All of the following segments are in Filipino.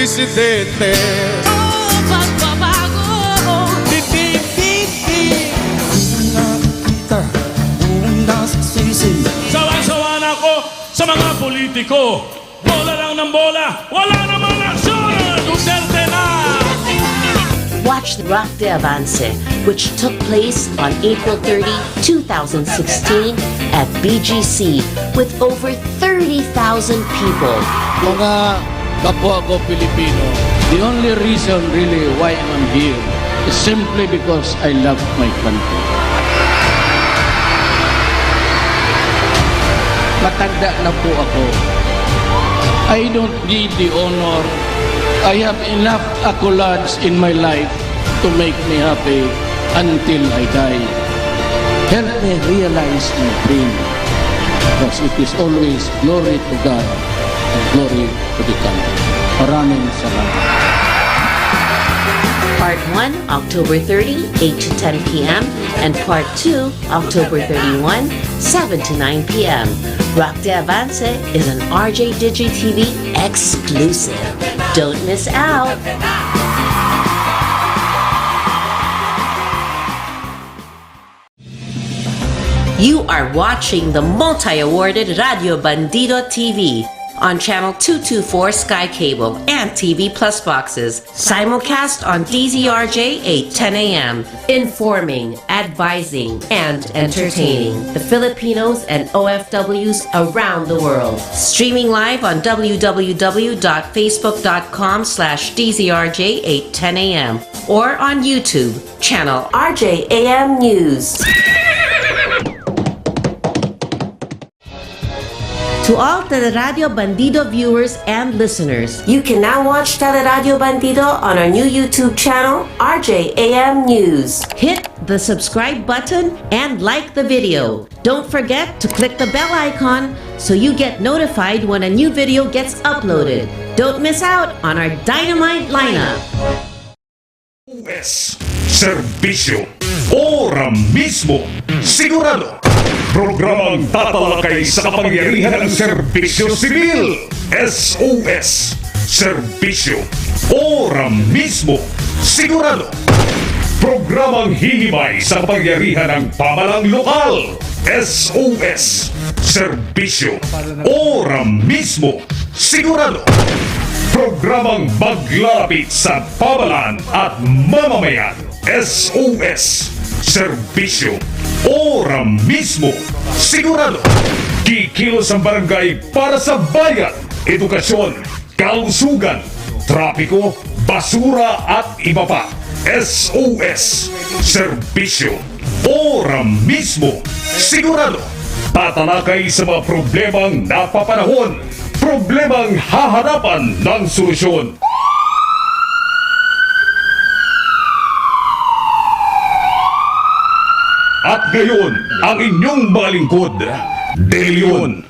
presidente. Oh, pagbabago. Nakikita, nasisisi. Sawa-sawa na ako sa mga politiko. Bola lang ng bola, wala namang aksyon! Duterte na! Watch Rock de Avance, which took place on April 30, 2016 at BGC with over 30,000 people. Mga kapwa ko Pilipino, the only reason really why I'm here is simply because I love my country. Matanda na po ako. I don't need the honor. I have enough accolades in my life to make me happy until I die. Help me realize my dream, because it is always glory to God and glory to the country. Maraming salamat. Part 1, October 30, 8 to 10 p.m. and Part 2, October 31, 7 to 9 p.m. Rock de Avance is an RJ Digi TV exclusive. Don't miss out. You are watching the multi-awarded Radio Bandido TV on Channel 224 Sky Cable and TV Plus boxes. Simulcast on DZRJ 8:10 a.m. Informing, advising, and entertaining the Filipinos and OFWs around the world. Streaming live on www.facebook.com/DZRJ 8:10 a.m. or on YouTube, channel RJAM News. To all Teleradio Bandido viewers and listeners, you can now watch Teleradio Bandido on our new YouTube channel, RJAM News. Hit the subscribe button and like the video. Don't forget to click the bell icon so you get notified when a new video gets uploaded. Don't miss out on our dynamite lineup. SOS, Serbisyo, Ora-Mismo, Sigurado. Programang tatalakay sa kapangyarihan ng serbisyo sibil. SOS, Serbisyo, Ora-Mismo, Sigurado. Programang hihimay sa kapangyarihan ng pamalang lokal. SOS, Serbisyo, Ora-Mismo, Sigurado. Programang maglalapit sa pamalan at mamamayan. SOS, Serbisyo, Ora-Mismo, Sigurado. Kikilos ang barangay para sa bayan, edukasyon, kalusugan, trapiko, basura at iba pa. SOS, Serbisyo, Ora-Mismo, Sigurado. Tatalakay sa mga problemang napapanahon, problemang hahanapan ng solusyon. At ngayon, ang inyong mga lingkod, De Leon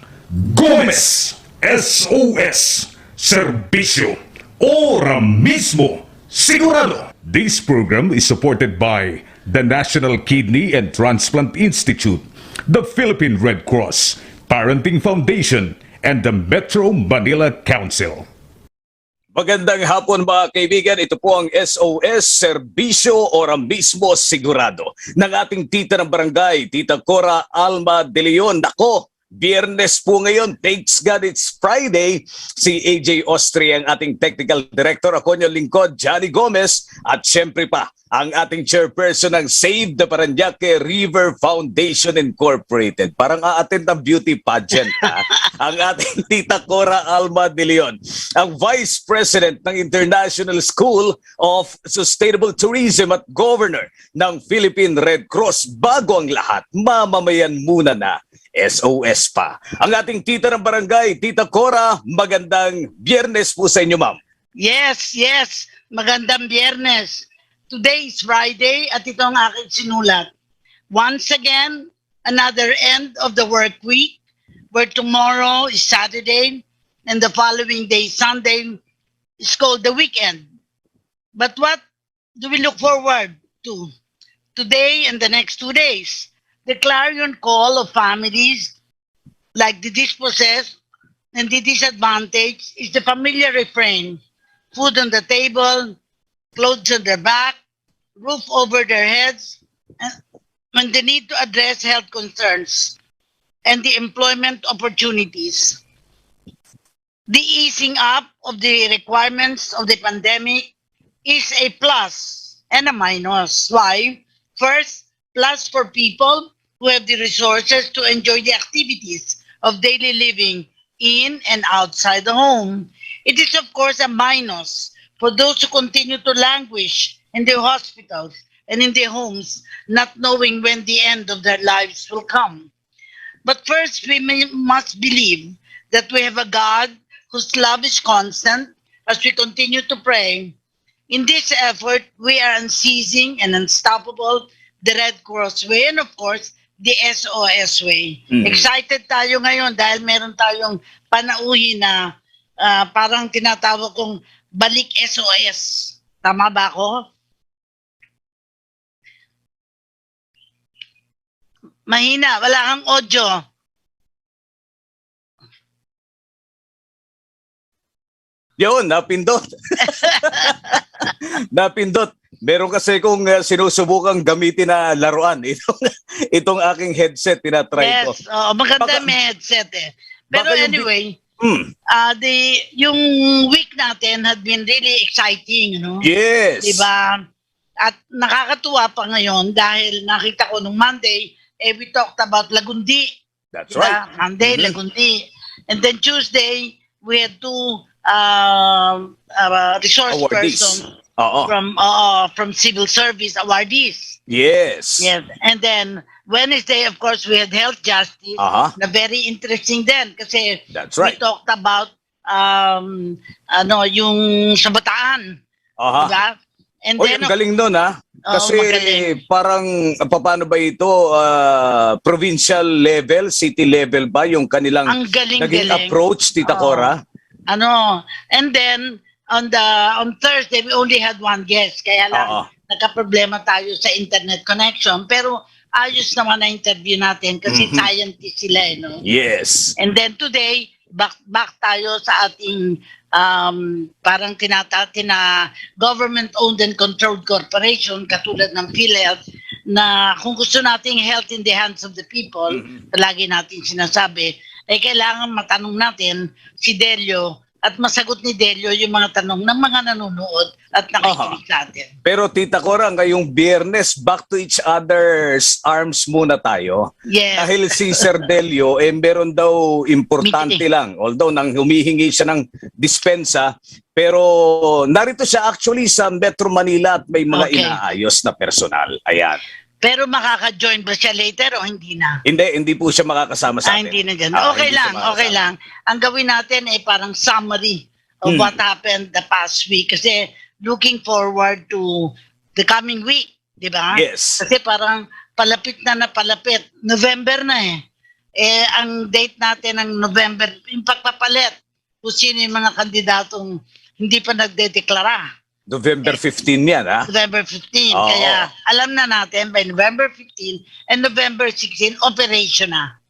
Gomez, SOS, Serbisyo, Ora-Mismo, Sigurado. This program is supported by the National Kidney and Transplant Institute, the Philippine Red Cross, Parenting Foundation, and the Metro Manila Council. Magandang hapon mga kaibigan, ito po ang SOS, Serbisyo, Ora-Mismo, Sigurado ng ating tita ng barangay, Tita Cora Alma de Leon. Nako, Biyernes po ngayon, thanks God it's Friday. Si AJ Austria ang ating technical director, ako yung lingkod, Johnny Gomez, at syempre pa ang ating chairperson ng Save the Paranaque River Foundation Incorporated. Parang a-attend ng beauty pageant, ha? Ang ating Tita Cora Alma de Leon, ang Vice President ng International School of Sustainable Tourism at Governor ng Philippine Red Cross. Bago ang lahat, mamamayan muna na, SOS pa. Ang ating tita ng barangay, Tita Cora, magandang Biyernes po sa inyo, ma'am. Yes. Magandang Biyernes. Today is Friday at ito ang aking sinulat. Once again, another end of the work week where tomorrow is Saturday and the following day, Sunday, is called the weekend. But what do we look forward to today and the next 2 days? The clarion call of families like the dispossessed and the disadvantaged is the familiar refrain, food on the table, clothes on their back, roof over their heads, when they need to address health concerns and the employment opportunities. The easing up of the requirements of the pandemic is a plus and a minus. Why? First, plus for people who have the resources to enjoy the activities of daily living in and outside the home. It is, of course, a minus for those who continue to languish in their hospitals and in their homes, not knowing when the end of their lives will come. But first, we must believe that we have a God whose love is constant as we continue to pray. In this effort, we are unceasing and unstoppable, the Red Cross way, and of course, the SOS way. Excited tayo ngayon dahil meron tayong panauhin na parang tinatawag kong balik SOS. Tama ba ako? Mahina, wala kang audio. Yun, napindot. Napindot. Meron kasi kung sinusubukang gamitin na laruan. Itong aking headset, tinatry ko. Yes, maganda may headset eh. Pero anyway, yung week natin had been really exciting, you know? Yes. Diba? At nakakatuwa pa ngayon dahil nakita ko nung Monday, we talked about Lagundi. That's Diba? right. Monday, Lagundi. And then Tuesday, we had two resource Awardees. persons Oo. from civil service awardees. Yes. Yes. And then Wednesday, of course, we had health justice na very interesting din kasi That's right. we talked about yung sa Bataan. Diba? And Oy, then, ang galing nun Kasi magaling. parang paano ba ito, provincial level, city level ba yung kanilang ang naging galing-galing. approach, Tita Cora? And then on Thursday we only had one guest kaya lang nagka-problema tayo sa internet connection pero ayos naman na interview natin kasi scientist sila no. Yes. And then today back tayo sa ating parang na government owned and controlled corporation katulad ng PhilHealth na kung gusto nating health in the hands of the people, lagi natin sinasabi kailangan matanong natin si Delio at masagot ni Delio yung mga tanong ng mga nanonood at nakikinig sa atin. Pero Tita Cora, ngayong Biyernes, back to each other's arms muna tayo. Yes. Dahil si Sir Delio, meron daw importante lang. Although nang humihingi siya ng dispensa, pero narito siya actually sa Metro Manila at may mga inaayos na personal. Ayan. Pero makaka-join ba siya later o hindi na? Hindi po siya makakasama sa atin. Hindi na dyan. Okay lang. Ang gawin natin ay parang summary of what happened the past week. Kasi looking forward to the coming week. Di ba? Yes. Kasi parang palapit na palapit. November na ang date natin ng November, yung pagpapalit. Kung sino yung mga kandidatong hindi pa nagdedeklara. November 15 yan, November 15. Kaya alam na natin by November 15 and November 16, operation na.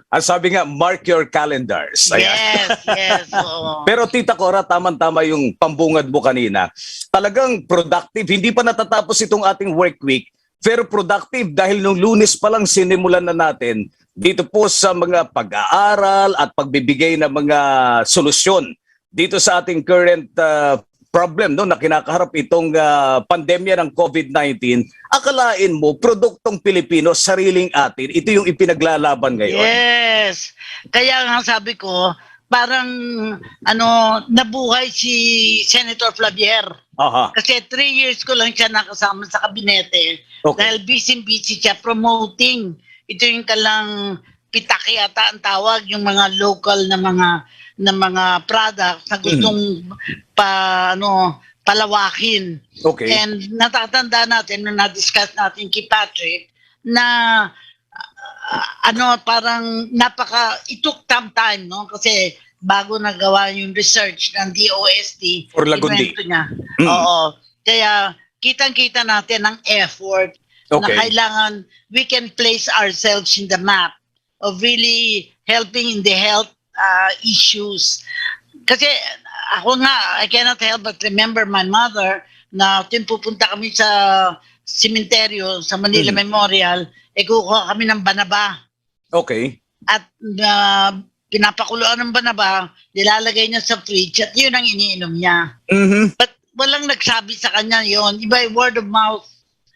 Ang sabi nga, mark your calendars. Ayan. Yes. Oo. Pero Tita Cora, tama-tama yung pambungad mo kanina. Talagang productive. Hindi pa natatapos itong ating work week. Pero productive dahil nung Lunes pa lang sinimulan na natin dito po sa mga pag-aaral at pagbibigay ng mga solusyon dito sa ating current problem na kinakaharap itong pandemya ng COVID-19, akalain mo, produktong Pilipino, sariling atin, ito yung ipinaglalaban ngayon. Yes. Kaya nga sabi ko, parang nabuhay si Senator Flavier. Kasi 3 years ko lang siya nakasama sa kabinete. Dahil busy siya promoting. Ito yung kalang pitaki yata ang tawag, yung mga local na mga products na gustong palawakin. And natatanda natin nung na-discuss natin kay Patrick na parang it took some time, no? Kasi bago nagawa yung research ng DOST for Lagundi. Niya. Oo. Kaya kitang-kita natin ang effort na kailangan we can place ourselves in the map of really helping in the health issues. Kasi ako nga, I cannot help but remember my mother na pupunta kami sa sementeryo sa Manila Memorial, kukuha kami ng banaba. Okay. At pinapakuluan ng banaba, nilalagay niya sa fridge at yun ang iniinom niya. But walang nagsabi sa kanya yon, iba yung word of mouth.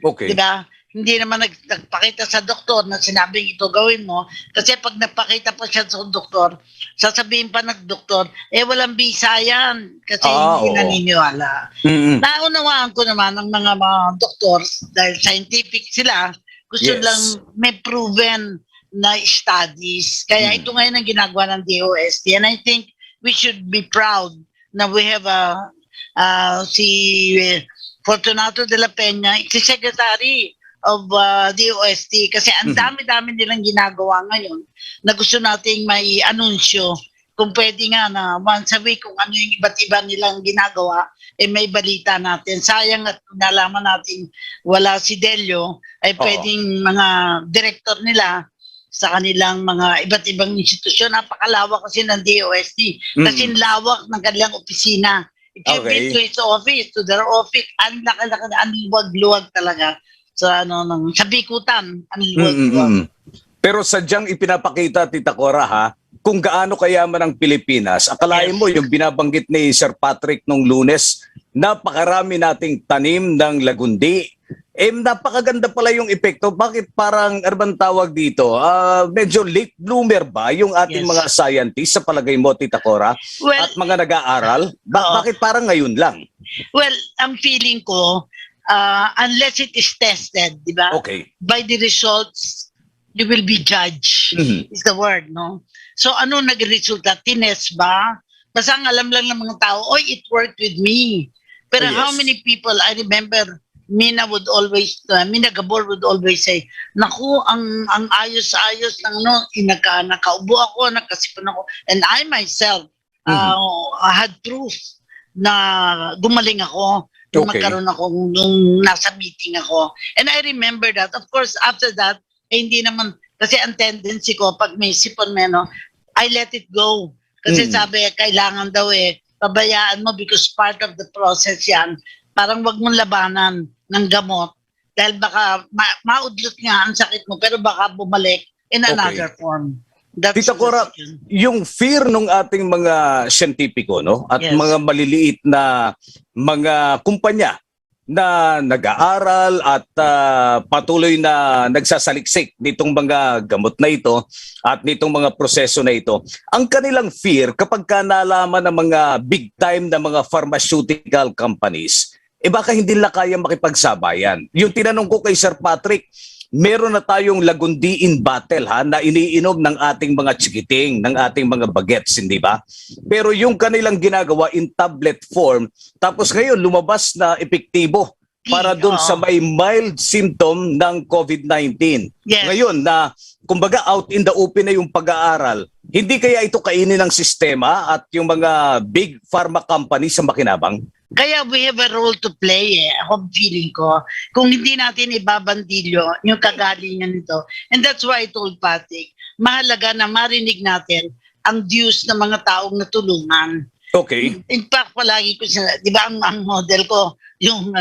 Okay. Diba? Hindi naman nagpakita sa doktor na sinabing ito gawin mo. Kasi pag nagpakita pa siya sa doktor, sasabihin pa ng doktor, walang bisa yan. Kasi hindi naniniwala. Naunawaan ko naman ang mga doctors, dahil scientific sila, gusto lang may proven na studies. Kaya ito ngayon ang ginagawa ng DOST. And I think we should be proud na we have si Fortunato de la Peña, si Secretary of DOST, kasi ang dami-dami nilang ginagawa ngayon na gusto nating may anunsyo kung pwede nga na once a week kung ano yung iba't iba nilang ginagawa, may balita natin. Sayang at nalaman natin wala si Delio, ay pwedeng mga director nila sa kanilang mga iba't ibang institusyon. Napakalawak kasi ng DOST. Kasi lawak ng kanilang opisina. If you've been to his office, to their office, ang laki-laki, ang luwag-luwag talaga. Sa sa bikutan, ang luwag-luwag. Pero sadyang ipinapakita, Tita Cora, ha, kung gaano kayaman ang Pilipinas. Akalain mo yung binabanggit ni Sir Patrick nung Lunes, napakarami nating tanim ng lagundi. Napakaganda pala yung epekto. Bakit parang, ano tawag dito, medyo late bloomer ba yung ating mga scientists sa palagay mo, Tita Cora? Well, at mga nag-aaral? Bakit parang ngayon lang? Well, ang feeling ko, unless it is tested, di ba? Okay. By the results, you will be judged, is the word, no? So, ano nag-resulta? Tinest ba? Basta ang alam lang ng mga tao, it worked with me. Pero how many people, I remember, Mina Gabor would always say, naku, ang ayos-ayos ng nakaubo ako, nakasipan ako. And I myself had proof na gumaling ako. Nung magkaroon ako, nung nasa meeting ako. And I remember that. Of course, after that, hindi naman, kasi ang tendency ko, pag may sipon I let it go. Kasi sabi, kailangan daw pabayaan mo because part of the process yan. Parang wag mong labanan ng gamot dahil baka maudlot nga ang sakit mo pero baka bumalik in another form. Tita Cora, yung fear ng ating mga siyentipiko, no, at mga maliliit na mga kumpanya na nag-aaral at patuloy na nagsasaliksik nitong mga gamot na ito at nitong mga proseso na ito, ang kanilang fear kapag nalaman ng mga big time na mga pharmaceutical companies, baka hindi nila kaya makipagsabayan. Yung tinanong ko kay Sir Patrick, meron na tayong lagundi in battle na iniinom ng ating mga chikiting, ng ating mga bagets, hindi ba? Pero yung kanilang ginagawa in tablet form, tapos ngayon lumabas na epektibo para doon sa may mild symptom ng COVID-19. Ngayon na kumbaga out in the open na yung pag-aaral, hindi kaya ito kainin ng sistema at yung mga big pharma companies sa makinabang? Kaya we have a role to play, ako feeling ko. Kung hindi natin ibabandilyo yung kagalingan nito. And that's why I told Patrick, mahalaga na marinig natin ang views ng mga taong natulungan. Okay. In fact, palagi ko di ba ang model ko, yung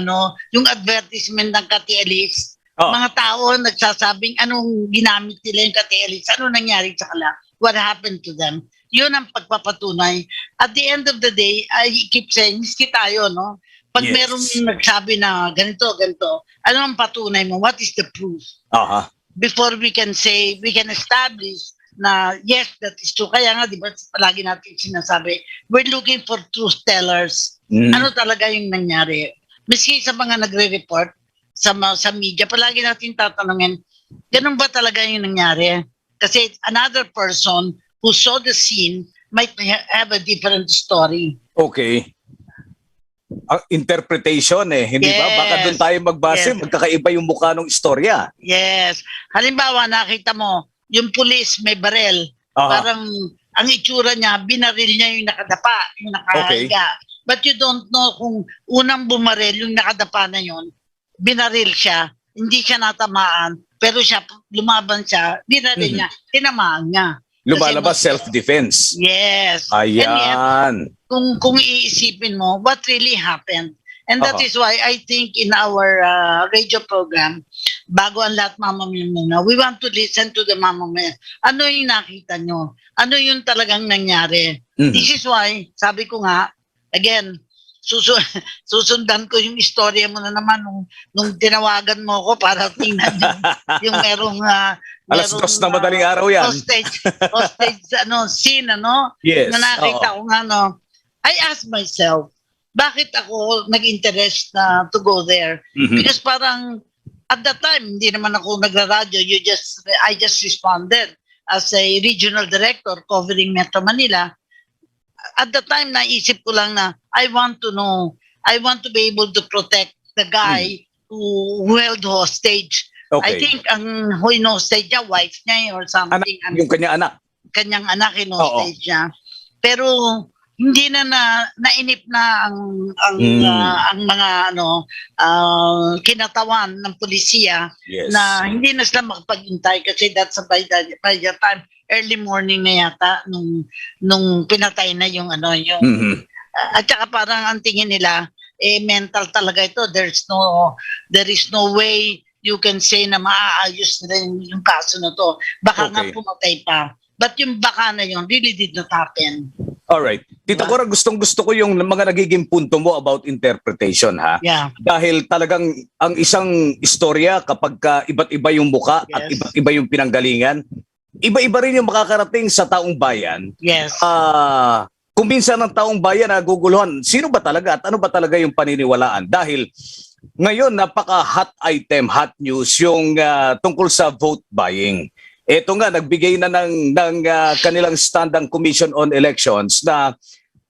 advertisement ng Katialis, mga tao nagsasabing anong ginamit nila yung Katialis, ano nangyari sa kanila, what happened to them. Yun ang pagpapatunay. At the end of the day, I keep saying, miski tayo, no? Pag merong nagsabi na ganito, ano ang patunay mo? What is the proof? Before we can say, we can establish na yes, that is true. Kaya nga, di ba, palagi natin sinasabi, we're looking for truth tellers. Ano talaga yung nangyari? Miski sa mga nagre-report sa media, palagi natin tatanungin, ganun ba talaga yung nangyari? Kasi another person who saw the scene might have a different story. Okay. Interpretation hindi ba? Baka doon tayo magbase, magkakaiba yung mukha ng istorya. Yes. Halimbawa, nakita mo, yung pulis may barel. Parang ang itsura niya, binaril niya yung nakadapa, yung nakahiga. But you don't know kung unang bumaril yung nakadapa na yun, binaril siya, hindi siya natamaan, pero siya, lumaban siya, binaril niya, tinamaan niya. Lumalabas Kasi self-defense. yes. And yet, Ayan. kung iisipin mo, what really happened? And that Aha. is why I think in our radio program, bago ang lahat mamamaya muna, we want to listen to the mamamaya. Ano yung nakita nyo? Ano yung talagang nangyari? Mhm. This is why, sabi ko nga, again, susundan ko yung istorya mo na naman nung tinawagan mo ko para tingnan yung merong Alas 2 na madaling araw yan. hostage scene Yes. na nakita ko nga I asked myself, bakit ako nag-interest na to go there? Mhm. Because parang at that time hindi naman ako nagraradyo, I just responded as a regional director covering Metro Manila. At the time, naisip ko lang na I want to know, I want to be able to protect the guy who held hostage. I Okay. think ang who hostage niya, wife niya or something. Yung kanya anak. Kanyang anak hostage niya. Pero hindi na nainip na ang mga kinatawan ng pulisiya Yes. na hindi na sila makapag-intay kasi that's by the time early morning na yata nung pinatay na yung yung Mhm. at saka parang ang tingin nila mental talaga ito. There is no way you can say na maaayos na yung kaso na to. Baka nga Okay. pumatay pa. But yung baka na yun really did not happen. Alright. Tita Cora, gustong-gusto ko yung mga nagiging punto mo about interpretation, ha? Yeah. Dahil talagang ang isang istorya kapag iba't iba yung muka at Yes. iba't iba yung pinanggalingan, iba-iba rin yung makakarating sa taong bayan. Yes. Kung minsan ang taong bayan naguguluhan, sino ba talaga at ano ba talaga yung paniniwalaan? Dahil ngayon napaka-hot item, hot news yung tungkol sa vote buying. Ito nga, nagbigay na ng kanilang stand ang Commission on Elections na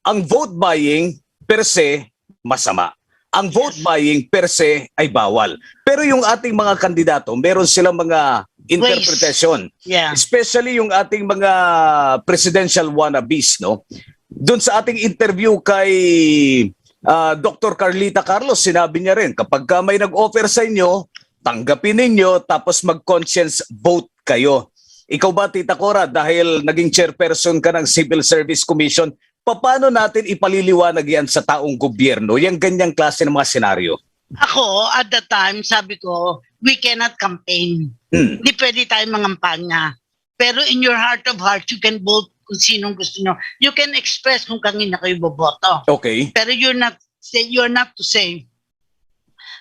ang vote buying per se masama. Ang vote buying per se ay bawal. Pero yung ating mga kandidato, meron silang mga interpretation. Yeah. Especially yung ating mga presidential wannabes, no? Doon sa ating interview kay Dr. Carlita Carlos, sinabi niya rin, kapag may nag-offer sa inyo, tanggapin ninyo tapos mag-conscience vote kayo. Ikaw ba, Tita Cora, dahil naging chairperson ka ng Civil Service Commission, paano natin ipaliliwanag yan sa taong gobyerno, yung ganyang klase ng mga senaryo? Ako, at the time, sabi ko, we cannot campaign. Hindi pwede tayong mangampanya. Pero in your heart of hearts, you can vote kung sinong gusto nyo. You can express kung kanina kayo boboto. Okay. Pero you're not to say,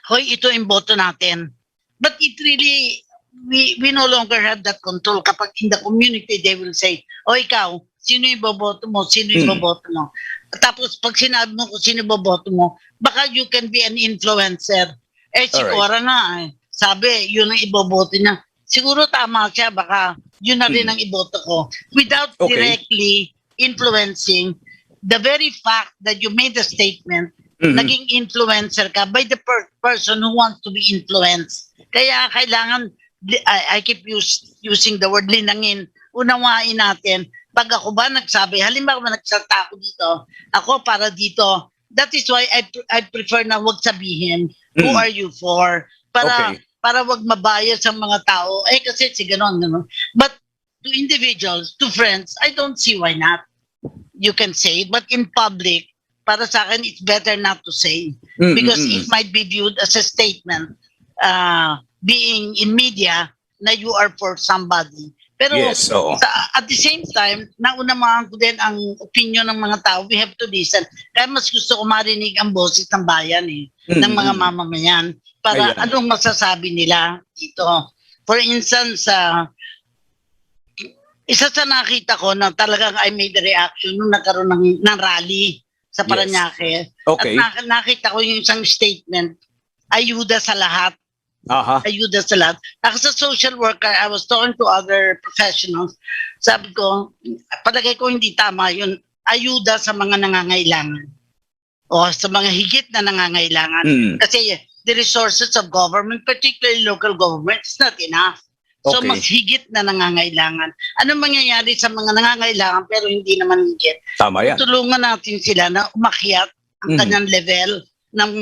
hoy, ito yung boto natin. But it really, we no longer have that control. Kapag in the community, they will say, o ikaw, sino yung boboto mo? Sino yung boboto mo? Tapos pag sinabi mo kung sino boboto mo, baka you can be an influencer. Si Cora nga, sabi, yun ang iboboto niya. Siguro tama siya, baka yun na rin ang iboto ko. Without directly influencing, the very fact that you made a statement, naging influencer ka by the person who wants to be influenced. Kaya kailangan, I keep using the word linangin, unawain natin. Pag ako ba nagsabi, halimbawa nagsalta ako dito, ako para dito, that is why I prefer na wag sabihin, who are you for? Para wag mabayas ang mga tao. Kasi si ganon. But to individuals, to friends, I don't see why not. You can say it, but in public, para sa akin, it's better not to say. Because it might be viewed as a statement, being in media, na you are for somebody. Pero at the same time, naunamahan ko din ang opinion ng mga tao. We have to listen. Kaya mas gusto ko marinig ang boses ng bayan ng mga mamamayan. Para anong masasabi nila dito. For instance, isa sa nakita ko na talagang I made a reaction nung nagkaroon ng rally sa Parañaque. At nakita ko yung isang statement, ayuda sa lahat. Ayuda sa lahat. Ako sa social worker, I was talking to other professionals. Sabi ko, palagay ko hindi tama yun. Ayuda sa mga nangangailangan. O sa mga higit na nangangailangan. Kasi the resources of government, particularly local government, is not enough. So mas higit na nangangailangan. Anong mangyayari sa mga nangangailangan pero hindi naman higit? Tama yan. Tulungan natin sila na umakyat ang kanyang level ng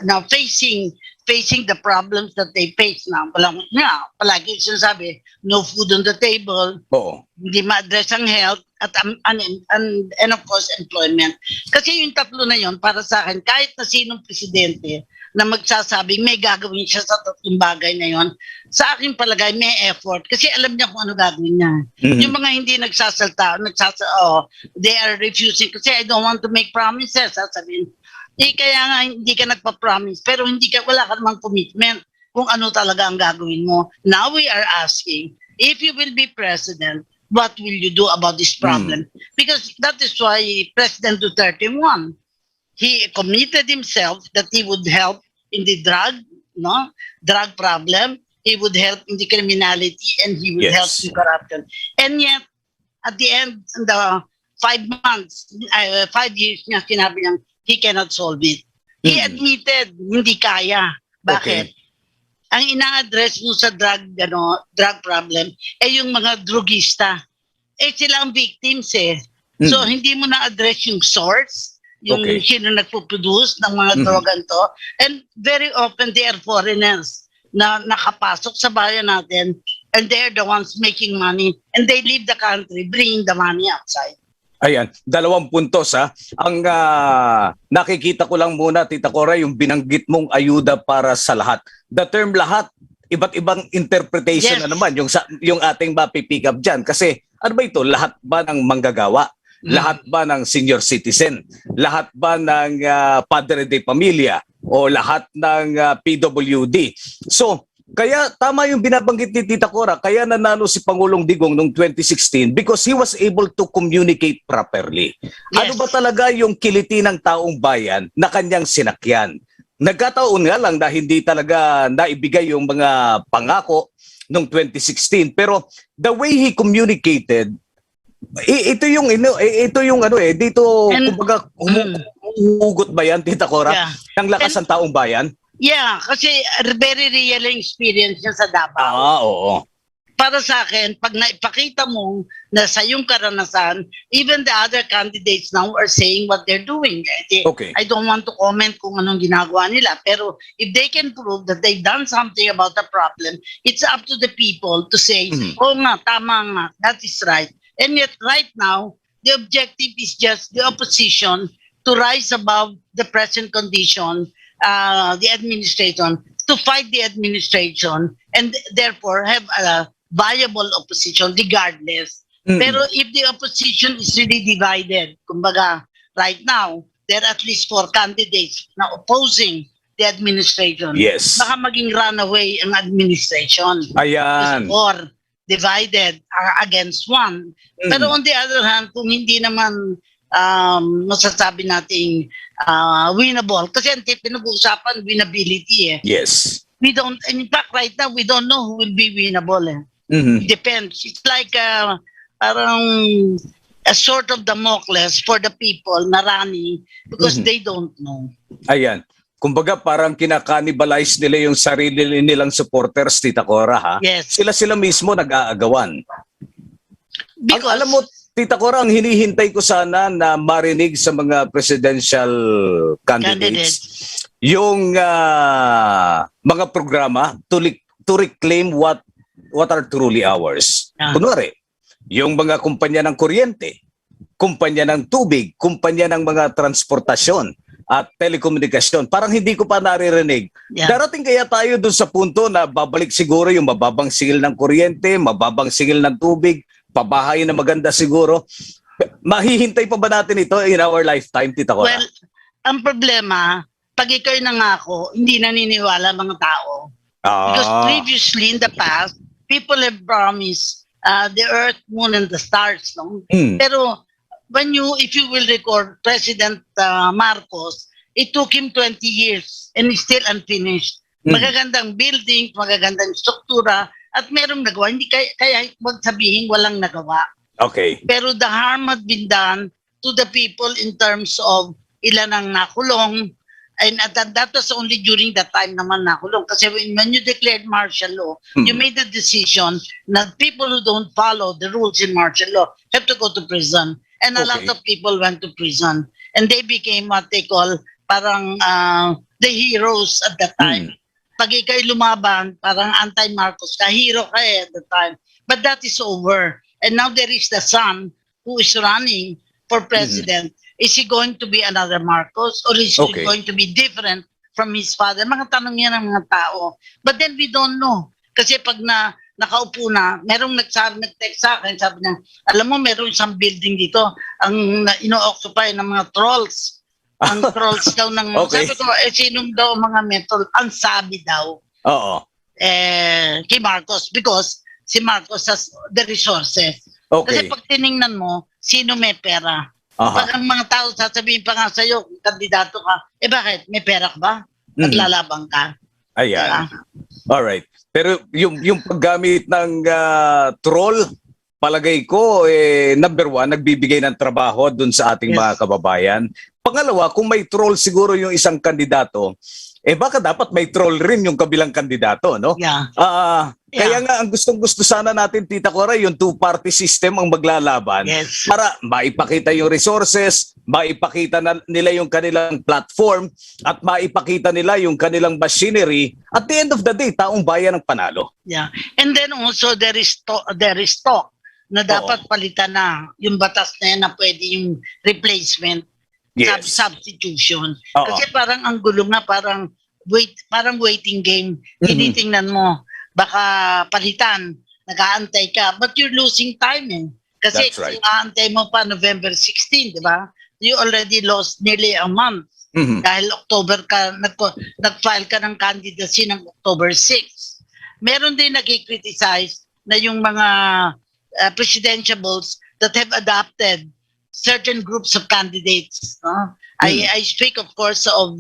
na facing facing the problems that they face now. Palagi sinasabi, no food on the table, Oo. hindi ma-address ang health, at and of course, employment. Kasi yung tatlo na yon para sa akin, kahit na sinong presidente na magsasabing may gagawin siya sa tatlong bagay na yon, sa akin palagay may effort. Kasi alam niya kung ano gagawin niya. Yung mga hindi nagsasalta, they are refusing. Kasi I don't want to make promises. Sasabihin, kaya nga hindi ka nagpa-promise, pero wala ka namang commitment kung ano talaga ang gagawin mo. Now we are asking, if you will be president, what will you do about this problem? Because that is why President Duterte won. He committed himself that he would help in the drug problem, he would help in the criminality, and he would help in corruption. And yet, at the end, the 5 months, 5 years niya, sinabi niya, he cannot solve it. He admitted, hindi kaya. Bakit? Okay. Ang ina-address mo sa drug problem yung mga drugista. Sila ang victims eh. So hindi mo na-address yung source, yung sino nagpo-produce ng mga drogan to. And very often they are foreigners na nakapasok sa bayan natin, and they're the ones making money, and they leave the country bringing the money outside. Ayan, 2 puntos ha. Ang nakikita ko lang muna, Tita Cora, yung binanggit mong ayuda para sa lahat. The term lahat, iba't ibang interpretation na naman yung ating mapipick up dyan. Kasi ano ba ito? Lahat ba ng manggagawa? Lahat ba ng senior citizen? Lahat ba ng padre de pamilya? O lahat ng PWD? So, kaya tama yung binabanggit ni Tita Cora, kaya nanalo si Pangulong Digong noong 2016 because he was able to communicate properly. Ano ba talaga yung kiliti ng taong bayan na kanyang sinakyan? Nagkataon nga lang na hindi talaga naibigay yung mga pangako noong 2016, pero the way he communicated, ito yung dito kumbaga humugot ba yan, Tita Cora? Ng lakas ng taong bayan? Yeah, kasi very real experience niya sa Davao. Oo. Para sa akin, pag naipakita mo na sa iyong karanasan, even the other candidates now are saying what they're doing. Okay. I don't want to comment kung anong ginagawa nila, pero if they can prove that they've done something about the problem, it's up to the people to say, oh nga, tama nga, that is right. And yet right now, the objective is just the opposition to rise above the present condition, the administration, to fight the administration, and therefore have a viable opposition regardless. Pero if the opposition is really divided, kumbaga, right now, there are at least 4 candidates na opposing the administration. Yes. Baka maging runaway ang administration. Ayan. Or divided against one. Pero on the other hand, kung hindi naman masasabi nating winnable, kasi ang pinag-uusapan winnability eh. Yes. We don't, in fact right now we don't know who will be winnable eh. Depends. It's like parang a sort of Damocles for the people na running because they don't know. Ayan. Kumbaga parang kinakannibalize nila yung sarili nilang supporters, Tita Cora, ha? Yes. Sila mismo nag-aagawan. Because, alam mo, Tita Cora, ang hinihintay ko sana na marinig sa mga presidential candidates, yung mga programa to reclaim what are truly ours. Kunwari, yung mga kumpanya ng kuryente, kumpanya ng tubig, kumpanya ng mga transportasyon at telekomunikasyon. Parang hindi ko pa naririnig. Darating kaya tayo dun sa punto na babalik siguro yung mababang singil ng kuryente, mababang singil ng tubig, pabahay na maganda siguro. Mahihintay pa ba natin ito in our lifetime, Tita Cora? well, ang problema, pag ikaw'y nangako, hindi naniniwala mga tao. Because previously in the past, people have promised the earth, moon, and the stars. No? Pero if you will record President Marcos, it took him 20 years and it's still unfinished. Magagandang building, magagandang struktura, at merong nagawa. Hindi kaya magsabihin walang nagawa. Okay. Pero the harm had been done to the people in terms of ilan ang nakulong. And that was only during that time naman nakulong. Kasi when you declared martial law, you made the decision that people who don't follow the rules in martial law have to go to prison. And a lot of people went to prison. And they became what they call parang the heroes at that time. pag ikay lumaban, parang anti-Marcos ka, hero ka at the time. But that is over. And now there is the son who is running for president. Is he going to be another Marcos or is he going to be different from his father? Mga tanong yan ng mga tao. But then we don't know. Kasi pag nakaupo na, merong nag-text sa akin, sabi niya, alam mo, meron isang building dito, ang ino-occupy ng mga trolls. Ang trolls daw ng... Sabi ko, sinong daw mga metal? Ang sabi daw. Kay Marcos. Because si Marcos has the resources. Kasi pag tiningnan mo, sino may pera? Pag ang mga tao sasabihin pa nga sa'yo, kandidato ka, bakit? May pera ka ba? Naglalabang ka? Ayan. Alright. Pero yung paggamit ng troll, palagay ko, number one, nagbibigay ng trabaho dun sa ating mga kababayan. Pangalawa, kung may troll siguro yung isang kandidato, baka dapat may troll rin yung kabilang kandidato, no? Kaya nga, ang gustong-gusto sana natin, Tita Cora, yung two-party system ang maglalaban para maipakita yung resources, maipakita nila yung kanilang platform, at maipakita nila yung kanilang machinery. At the end of the day, taong bayan ang panalo. Yeah. And then also, there is talk na dapat palitan na yung batas na yan na pwede yung replacement. Substitution. Kasi parang ang gulo nga, parang waiting game. Tinitingnan mo, baka palitan, nag-aantay ka, but you're losing time Kasi kung aantay mo pa November 16, di ba? You already lost nearly a month. Dahil October ka, nag-file ka ng candidacy ng October 6. Meron din nag-criticize na yung mga presidentiables that have adopted certain groups of candidates. I speak, of course, of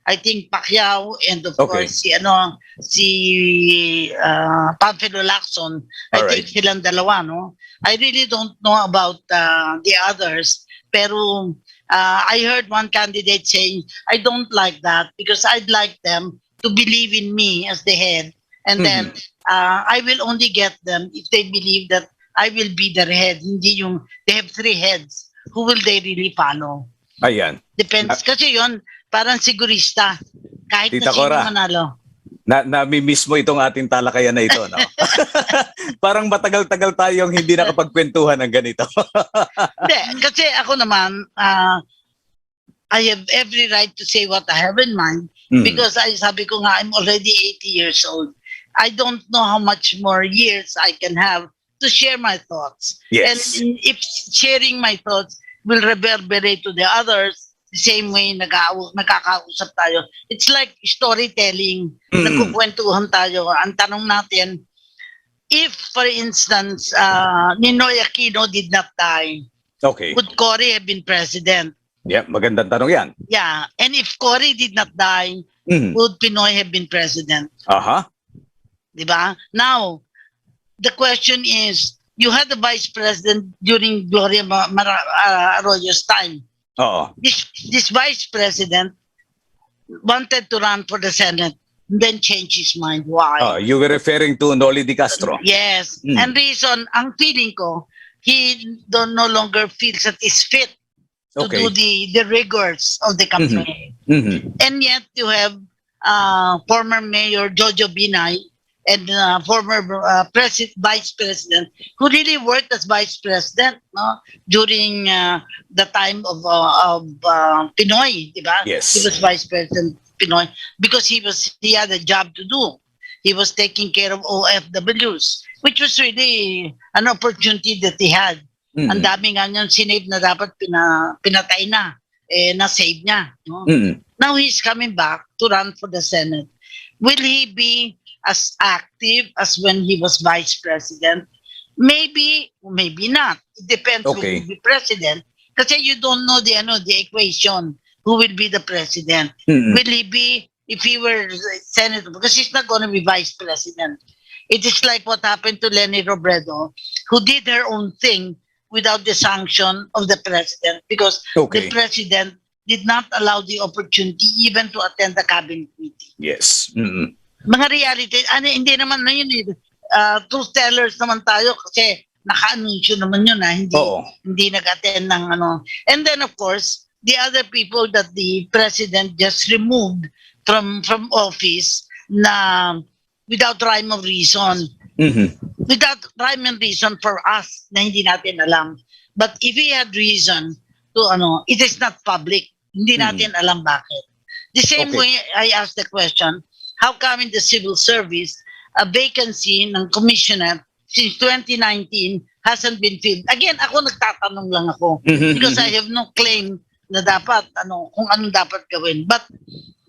I think Pacquiao and of course si Panfilo Lacson. I think silang dalawa, no? I really don't know about the others, pero I heard one candidate saying, I don't like that because I'd like them to believe in me as the head, and then I will only get them if they believe that I will be their head. Hindi yung they have three heads. Who will they really follow? Ayan. Depends. Kasi yun, parang sigurista. Kahit Tita na sino Cora, manalo. Nami-miss mo itong ating talakayan na ito, no? Parang matagal-tagal tayong hindi nakapagkwentuhan ng ganito. Hindi, kasi ako naman, I have every right to say what I have in mind because sabi ko nga, I'm already 80 years old. I don't know how much more years I can have to share my thoughts. Yes. And if sharing my thoughts will reverberate to the others the same way nakakausap tayo. It's like storytelling. Nagkukwentuhan tayo. Ang tanong natin, if, for instance, Ninoy Aquino did not die, would Cory have been president? Yeah, magandang tanong yan. Yeah. And if Cory did not die, would Pinoy have been president? Diba? Now, the question is, you had the vice president during Gloria Arroyo's time. This vice president wanted to run for the Senate, then changed his mind. Why? You were referring to Noli Di Castro. Yes. And reason, ang feeling ko, he no longer feels that he's fit to do the rigors of the campaign. And yet you have former Mayor Jojo Binay and former vice president who really worked as vice president, no, during the time of Pinoy, diba? Yes. He was vice president Pinoy because he had a job to do. He was taking care of OFWs, which was really an opportunity that he had. Ang dami nga niyang sinave na dapat pinatay na, na-save niya. No? Now he's coming back to run for the Senate. Will he be as active as when he was vice president? Maybe, maybe not. It depends who will be president. Kasi you don't know the equation. Who will be the president? Will he be, if he were senator, because he's not going to be vice president. It is like what happened to Leni Robredo, who did her own thing without the sanction of the president, because the president did not allow the opportunity even to attend the cabinet meeting. Yes. Mga reality, hindi naman na yun truth tellers naman tayo kasi naka-anunsyo naman yun hindi nag-attend ng And then of course, the other people that the president just removed from office na without rhyme or reason. Without rhyme and reason for us na hindi natin alam. But if he had reason to it is not public. Hindi natin alam bakit. The same way I asked the question, how come in the civil service, a vacancy ng commissioner since 2019 hasn't been filled? Again, ako nagtatanong lang ako because I have no claim na dapat kung anong dapat gawin. But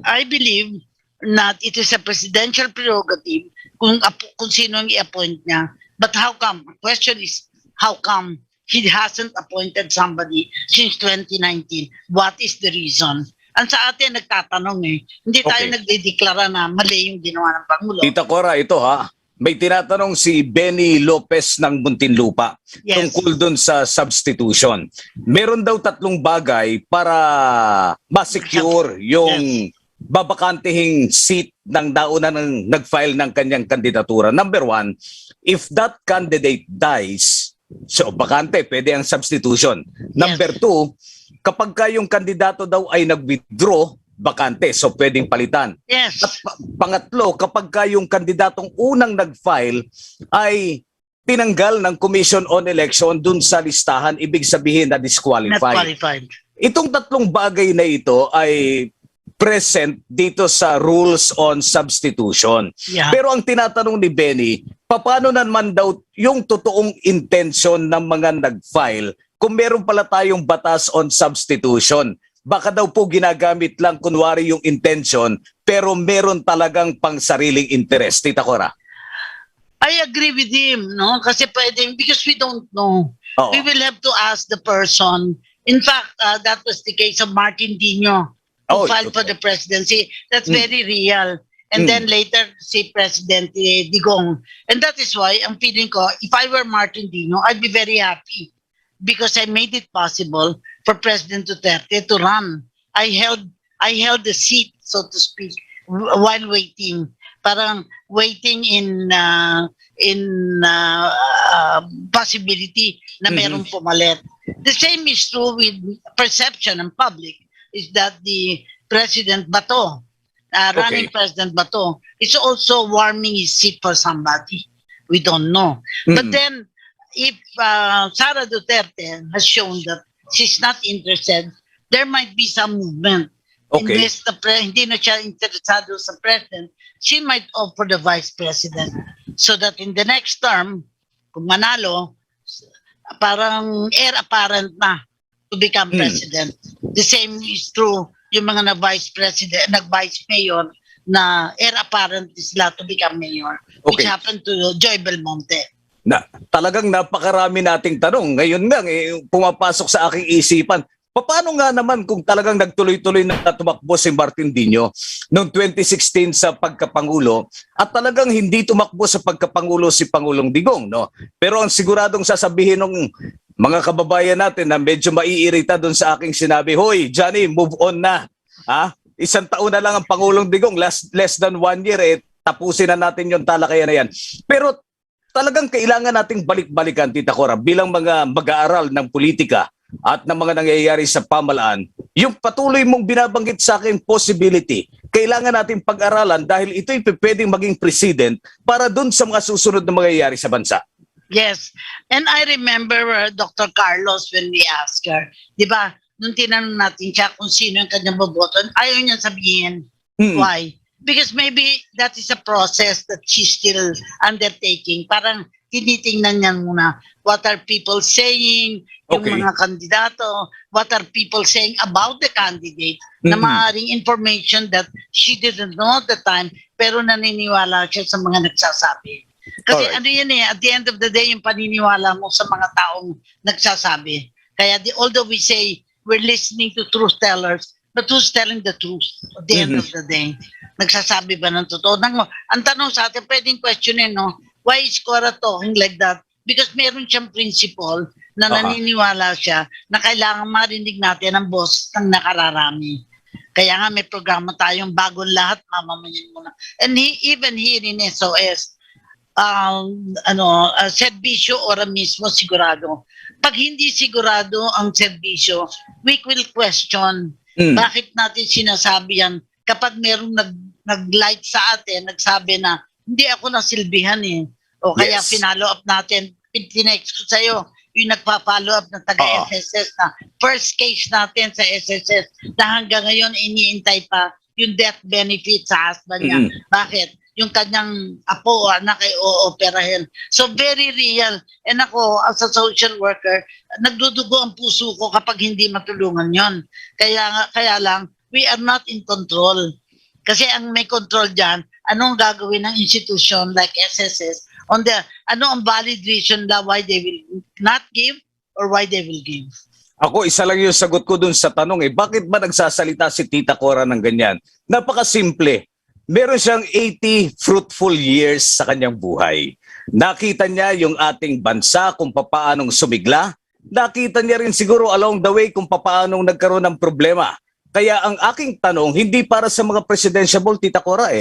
I believe that it is a presidential prerogative kung sino ang i-appoint niya. But how come? The question is, how come he hasn't appointed somebody since 2019? What is the reason? Ang sa atin nagtatanong hindi tayo nagdedeklara na mali yung ginawa ng Pangulo. Tita Cora, ito ha. May tinatanong si Benny Lopez ng Muntinlupa tungkol dun sa substitution. Meron daw 3 bagay para ma-secure yung babakantehing seat ng dauna ng nag-file ng kanyang kandidatura. Number 1, if that candidate dies, so bakante, pwede ang substitution. Number 2, kapag yung kandidato daw ay nag-withdraw, bakante, so pwedeng palitan. Yes. At pangatlo, kapag yung kandidatong unang nag-file ay tinanggal ng Commission on Election dun sa listahan, ibig sabihin na disqualified. Not qualified. Itong 3 bagay na ito ay present dito sa rules on substitution. Yeah. Pero ang tinatanong ni Benny, paano naman daw yung totoong intention ng mga nag-file kung meron pala tayong batas on substitution? Baka daw po ginagamit lang kunwari yung intention pero meron talagang pangsariling interest. Tita Cora? I agree with him, no? Kasi pwedeng, because we don't know. We will have to ask the person. In fact, that was the case of Martin Dino, who filed for the presidency. That's very real. And then later, si President Digong. And that is why, ang feeling ko, if I were Martin Dino, I'd be very happy because I made it possible for President Duterte to run. I held the seat, so to speak, while waiting. Parang waiting in possibility na merong pumalit. The same is true with perception and public, is that the President Bato, running President Bato, is also warming his seat for somebody. We don't know. But then, if Sara Duterte has shown that she's not interested, there might be some movement. Unless hindi na siya interesado sa President, she might offer the Vice President so that in the next term, kung manalo, parang heir apparent na to become President. The same is true yung mga na-Vice President, nag-Vice Mayor na heir apparent sila to become Mayor, which happened to Joy Belmonte. Talagang napakarami nating tanong. Ngayon nga, pumapasok sa aking isipan, paano nga naman kung talagang nagtuloy-tuloy na tumakbo si Martin Dino noong 2016 sa pagkapangulo at talagang hindi tumakbo sa pagkapangulo si Pangulong Digong, no? Pero ang siguradong sasabihin ng mga kababayan natin na medyo maiirita doon sa aking sinabi, hoy, Johnny, move on na. Ha? 1 taon na lang ang Pangulong Digong, less than 1 year, tapusin na natin yung talakayan na yan. Pero talagang kailangan nating balik-balikan, Tita Cora, bilang mga mag-aaral ng politika at ng mga nangyayari sa pamalaan, yung patuloy mong binabanggit sa akin possibility, kailangan natin pag-aralan dahil ito'y pwedeng maging precedent para dun sa mga susunod na mangyayari sa bansa. Yes. And I remember Dr. Carlos when we asked her, di ba, nung tinanong natin siya kung sino yung kanyang boboto, ayaw niya sabihin. Why? Because maybe that is a process that she's still undertaking. Parang tinitingnan niya muna what are people saying, yung mga kandidato, what are people saying about the candidate, na maaaring information that she didn't know at the time, pero naniniwala siya sa mga nagsasabi. Kasi ano yan at the end of the day, yung paniniwala mo sa mga taong nagsasabi. Kaya although we say we're listening to truth tellers, but who's telling the truth at the end of the day? Nagsasabi ba ng totoo? Ang tanong sa atin, pwedeng questionin, no? Why is Cora talking like that? Because meron siyang principle na naniniwala siya na kailangan marinig natin ang boss ng nakararami. Kaya nga may programa tayong bagong lahat, mamamayan muna. And even here in SOS, serbisyo Ora-Mismo, sigurado. Pag hindi sigurado ang serbisyo, we will question bakit natin sinasabi yan kapag merong nag-light sa atin, nagsabi na hindi ako nasilbihan eh. O kaya Yes. finalo up natin, tinext ko sa'yo, yung nagpa-follow up ng taga-SSS na first case natin sa SSS na hanggang ngayon iniintay pa yung death benefit sa husband niya. Bakit? Yung kanyang apo o anak ay ooperahin. So very real. And ako, as a social worker, nagdudugo ang puso ko kapag hindi matulungan yon. Kaya lang, we are not in control. Kasi ang may control dyan, anong gagawin ng institution like SSS on the, ano ang valid reason na why they will not give or why they will give. Ako, isa lang yung sagot ko dun sa tanong bakit ba nagsasalita si Tita Cora ng ganyan? Napakasimple. Meron siyang 80 fruitful years sa kanyang buhay. Nakita niya yung ating bansa kung papaanong sumigla. Nakita niya rin siguro along the way kung papaanong nagkaroon ng problema. Kaya ang aking tanong, hindi para sa mga presidentiable, Tita Cora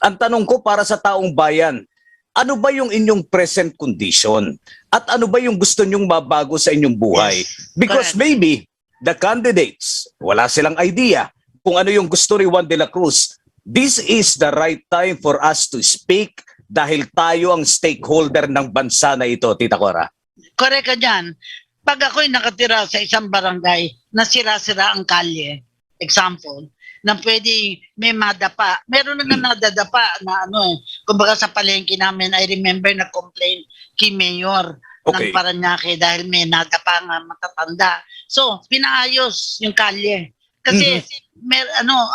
Ang tanong ko para sa taong bayan, ano ba yung inyong present condition? At ano ba yung gusto nyong mabago sa inyong buhay? Yes, Because correct. maybe the candidates, wala silang idea kung ano yung gusto ni Juan de la Cruz. This is the right time for us to speak dahil tayo ang stakeholder ng bansa na ito, Tita Cora. Correct ka dyan. Pag ako'y nakatira sa isang barangay na sira-sira ang kalye, example, na pwede may madapa. Meron na nadadapa na kumbaga sa palengke namin, I remember na complain kay Mayor ng Paranaque dahil may nadapa nga matatanda. So, pinaayos yung kalye. Kasi,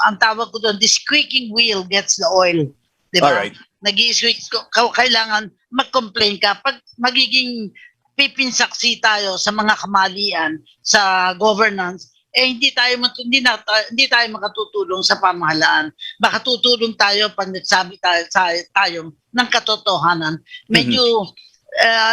ang tawag ko doon, the squeaking wheel gets the oil. Diba? Alright. Nag-i-squeak, kailangan mag-complain ka. Pag magiging pipinsaksi tayo sa mga kamalian, sa governance, hindi tayo makatutulong sa pamahalaan. Baka tutulong tayo pag nagsabi tayo ng katotohanan. Medyo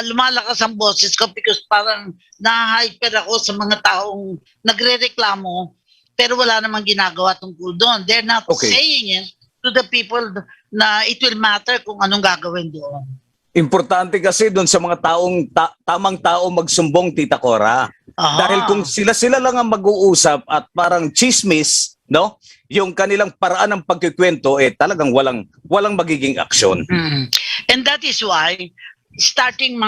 lumalakas ang boses ko because parang na-hyper ako sa mga taong nagre-reklamo pero wala namang ginagawa tungkol doon. They're not saying it to the people na it will matter kung anong gagawin doon. Importante kasi doon sa mga tamang tao magsumbong, Tita Cora. Dahil kung sila lang ang mag-uusap at parang chismis, no? Yung kanilang paraan ng pagkikwento, talagang walang magiging aksyon. And that is why, starting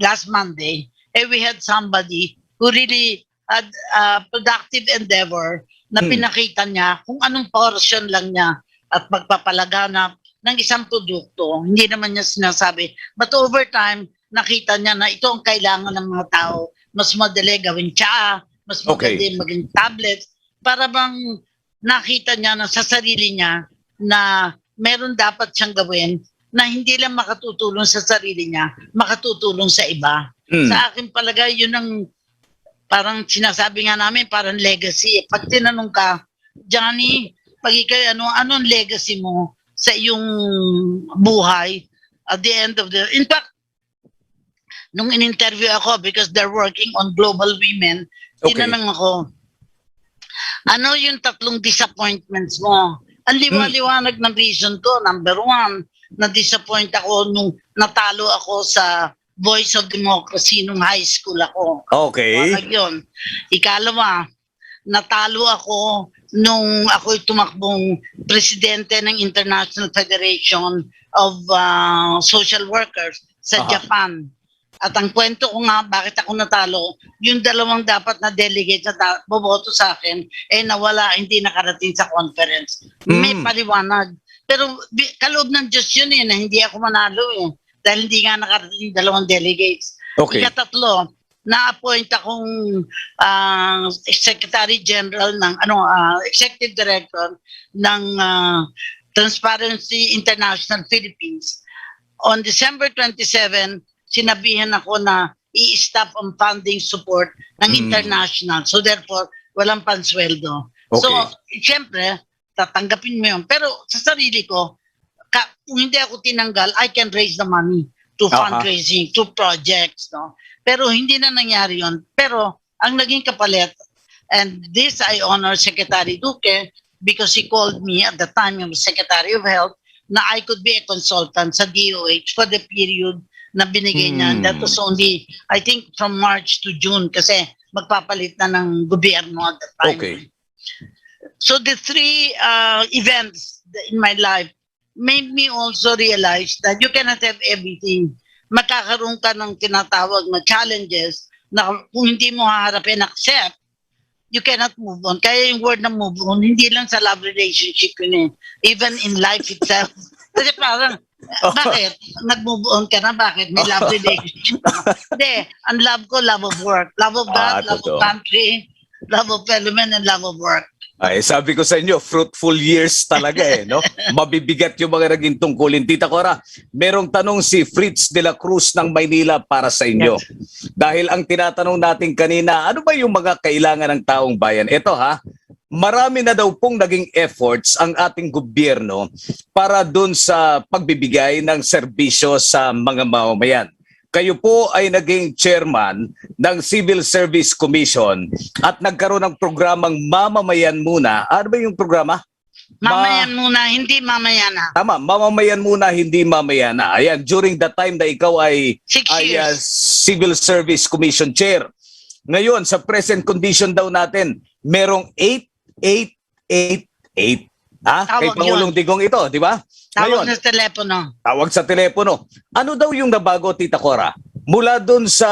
last Monday, we had somebody who really had a productive endeavor na pinakita niya kung anong portion lang niya at magpapalaganap ng isang produkto. Hindi naman niya sinasabi. But over time, nakita niya na ito ang kailangan ng mga tao. Mas madali gawin tsaa, mas madali maging tablets, para bang nakita niya na sa sarili niya na meron dapat siyang gawin na hindi lang makatutulong sa sarili niya, makatutulong sa iba. Sa akin palagay, yun ang parang sinasabi nga namin, parang legacy. Pag tinanong ka, Johnny, pag ikay anong legacy mo sa iyong buhay at the end of in fact, nung in-interview ako because they're working on global women, tinanong ako, ano yung 3 disappointments mo? Ang liwanag ng reason ko. Number 1, na-disappoint ako nung natalo ako sa Voice of Democracy nung high school ako. Yun. Ikalawa, natalo ako nung ako'y tumakbong presidente ng International Federation of Social Workers sa Japan. At ang kwento ko nga, bakit ako natalo, yung 2 dapat na delegate na boboto sa akin, nawala, hindi nakarating sa conference. May paliwanag. Pero kaloob ng Diyos yun na hindi ako manalo dahil hindi nga nakarating 2 delegates. Ika-3, na-appoint akong Secretary General ng Executive Director ng Transparency International Philippines. On December 27, sinabihan ako na i-stop ang funding support ng international. So therefore, walang pansweldo. So, siyempre, tatanggapin mo yun. Pero sa sarili ko, kung hindi ako tinanggal, I can raise the money to fundraising, to projects. No? Pero hindi na nangyari yun. Pero ang naging kapalit, and this I honor Secretary Duque because he called me at the time of Secretary of Health na I could be a consultant sa DOH for the period na binigay niya. That was only, I think, from March to June kasi magpapalit na ng gobyerno at that time. So the 3 events in my life made me also realize that you cannot have everything. Magkakaroon ka ng tinatawag na challenges na kung hindi mo haharapin, accept, you cannot move on. Kaya yung word na move on, hindi lang sa love relationship yun eh. Even in life itself. Kasi parang, bakit? Nag-move on ka na? Bakit? May love relationship ka. Hindi. Ang love ko, love of work. Love of God, love of country, love of fellow men, and love of work. Ay, sabi ko sa inyo, fruitful years talaga eh, no? Mabibigat yung mga naging tungkulin. Tita Cora, merong tanong si Fritz de la Cruz ng Maynila para sa inyo. Dahil ang tinatanong natin kanina, ano ba yung mga kailangan ng taong bayan? Ito ha, marami na daw pong naging efforts ang ating gobyerno para dun sa pagbibigay ng serbisyo sa mga mamamayan. Kayo po ay naging chairman ng Civil Service Commission at nagkaroon ng programang Mamamayan Muna. Ano ba yung programa? Mamayan muna, hindi mamayana. Tama, Mamamayan Muna, hindi mamayana. Ayan, during the time na ikaw ay 6 years. Civil Service Commission Chair. Ngayon, sa present condition daw natin, merong 8888. Kay Tawag Pangulong yun. Digong ito, di ba? Tawag Ngayon, sa telepono. tawag sa telepono. Ano daw yung nabago, Tita Cora? Mula dun sa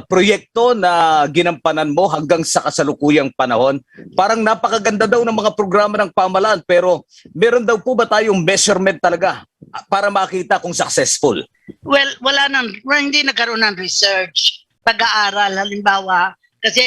proyekto na ginampanan mo hanggang sa kasalukuyang panahon, parang napakaganda daw ng mga programa ng pamahalaan, pero meron daw po ba tayong measurement talaga para makita kung successful? Well, hindi nagkaroon ng research, pag-aaral, halimbawa, kasi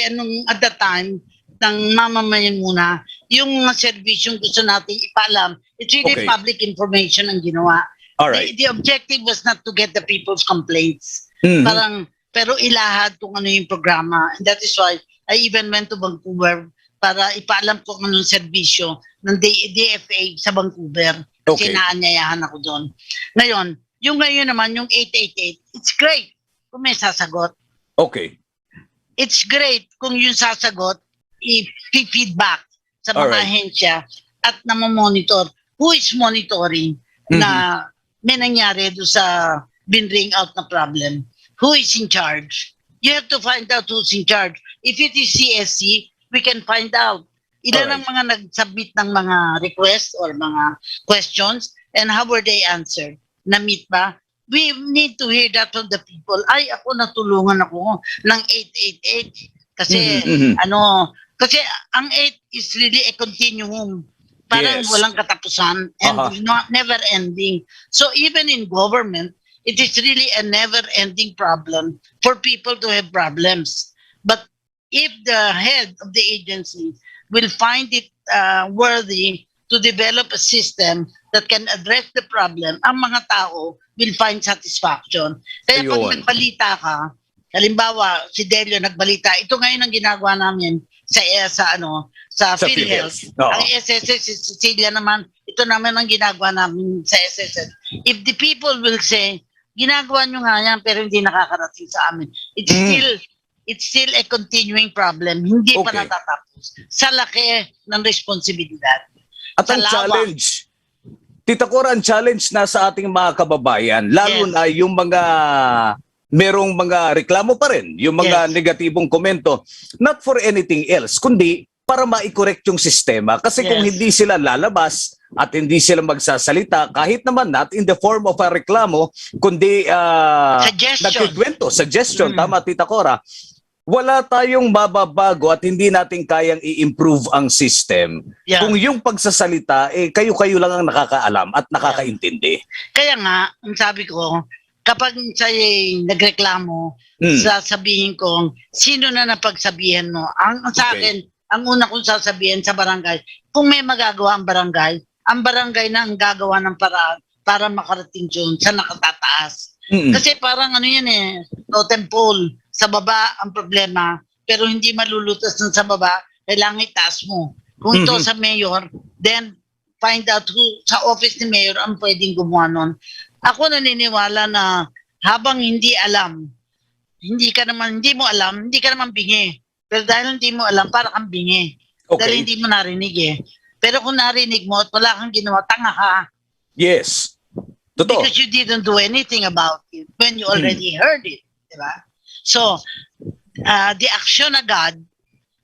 at the time, ng mamamayan muna, yung mga serbisyong gusto nating ipaalam, it's really Okay. public information ang ginawa. Alright. The objective was not to get the people's complaints. Mhm. Pero ilahad kung ano yung programa. And that is why I even went to Vancouver para ipaalam ko kung anong serbisyo ng DFA sa Vancouver. Kasi Okay. naanyayahan ako doon. Ngayon naman, yung 888, it's great kung may sasagot. Okay. It's great kung yung sasagot, i-feedback sa mga Alright. ahensya at namamonitor. Who is monitoring na may nangyari doon sa binring out na problem? Who is in charge? You have to find out who's in charge. If it is CSC, we can find out. Ilan ang mga nag-submit ng mga requests or mga questions and how were they answered? Na-meet ba? We need to hear that from the people. Ay, ako natulungan ako ng 888 kasi kasi ang 8 is really a continuum. Parang Yes. walang katapusan and never ending. So even in government, it is really a never ending problem for people to have problems. But if the head of the agency will find it worthy to develop a system that can address the problem, ang mga tao will find satisfaction. Kaya pag Ayun. nagbalita ka, halimbawa si Delio nagbalita, ito ngayon ang ginagawa namin sa PhilHealth. Oo. Ang SSS, si Cecilia naman, ito naman ang ginagawa namin sa SSS. If the people will say, ginagawa nyo nga yan pero hindi nakakarating sa amin, it's still a continuing problem. Hindi pa Okay. natatapos. Sa laki ng responsibilidad. At ang Salamat. challenge, Tita Cora, ang challenge na sa ating mga kababayan, lalo Yes. na yung mga merong mga reklamo pa rin, yung mga negatibong komento, not for anything else, kundi para ma-correct yung sistema. Kasi kung Yes. hindi sila lalabas at hindi sila magsasalita, kahit naman not in the form of a reklamo, kundi Suggestion. suggestion, tama Tita Cora, wala tayong mababago at hindi natin kayang i-improve ang system. Yeah. Kung yung pagsasalita, kayo-kayo lang ang nakakaalam at nakakaintindi. Kaya nga, ang sabi ko, kapag sa'yo nagreklamo, sasabihin ko, sino na napagsabihan mo? Ang sa akin, ang una kong sasabihin sa barangay, kung may magagawa ang barangay na ang gagawa ng paraan para makarating dyan sa nakatataas. Kasi parang totem pole, sa baba ang problema, pero hindi malulutas ng sa baba, kailangan itaas mo. Kung ito sa mayor, then find out who sa office ni mayor ang pwedeng gumawa nun. Ako naniniwala na habang hindi mo alam, hindi ka naman bingi. Pero dahil hindi mo alam, para kang bingi. Okay. Dahil hindi mo narinig Pero kung narinig mo at wala kang ginawa, tanga ka. Yes. Totoo. Because you didn't do anything about it when you already heard it. Diba? So, the action agad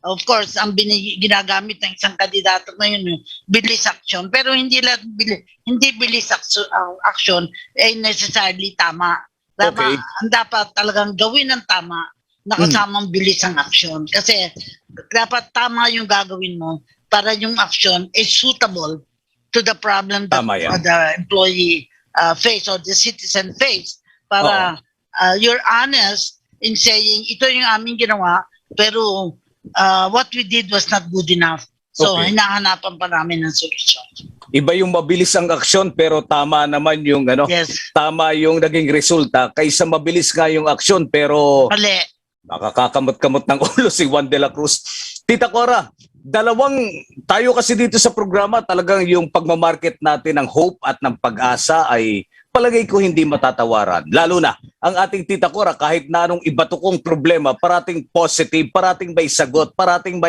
Of course, ang ginagamit ng isang kandidato ngayon, bilis action. Pero hindi bilis action ay necessarily tama. Okay. Ang dapat talagang gawin ng tama na kasamang bilis ang action. Kasi dapat tama yung gagawin mo para yung action is suitable to the problem that Tama yan. the employee face or the citizen face. Para you're honest in saying, ito yung aming ginawa, pero what we did was not good enough. So, Okay. hinahanapan pa namin ng solusyon. Iba yung mabilis ang aksyon pero tama naman yung Yes. tama yung naging resulta kaysa mabilis nga yung aksyon pero Mali. nakakakamot-kamot ng ulo si Juan de la Cruz. Tita Cora, tayo kasi dito sa programa talagang yung pagmamarket natin ng hope at ng pag-asa ay palagay ko hindi matatawaran. Lalo na ang ating Tita Cora kahit na anong ibato kong problema, parating positive, parating may sagot, parating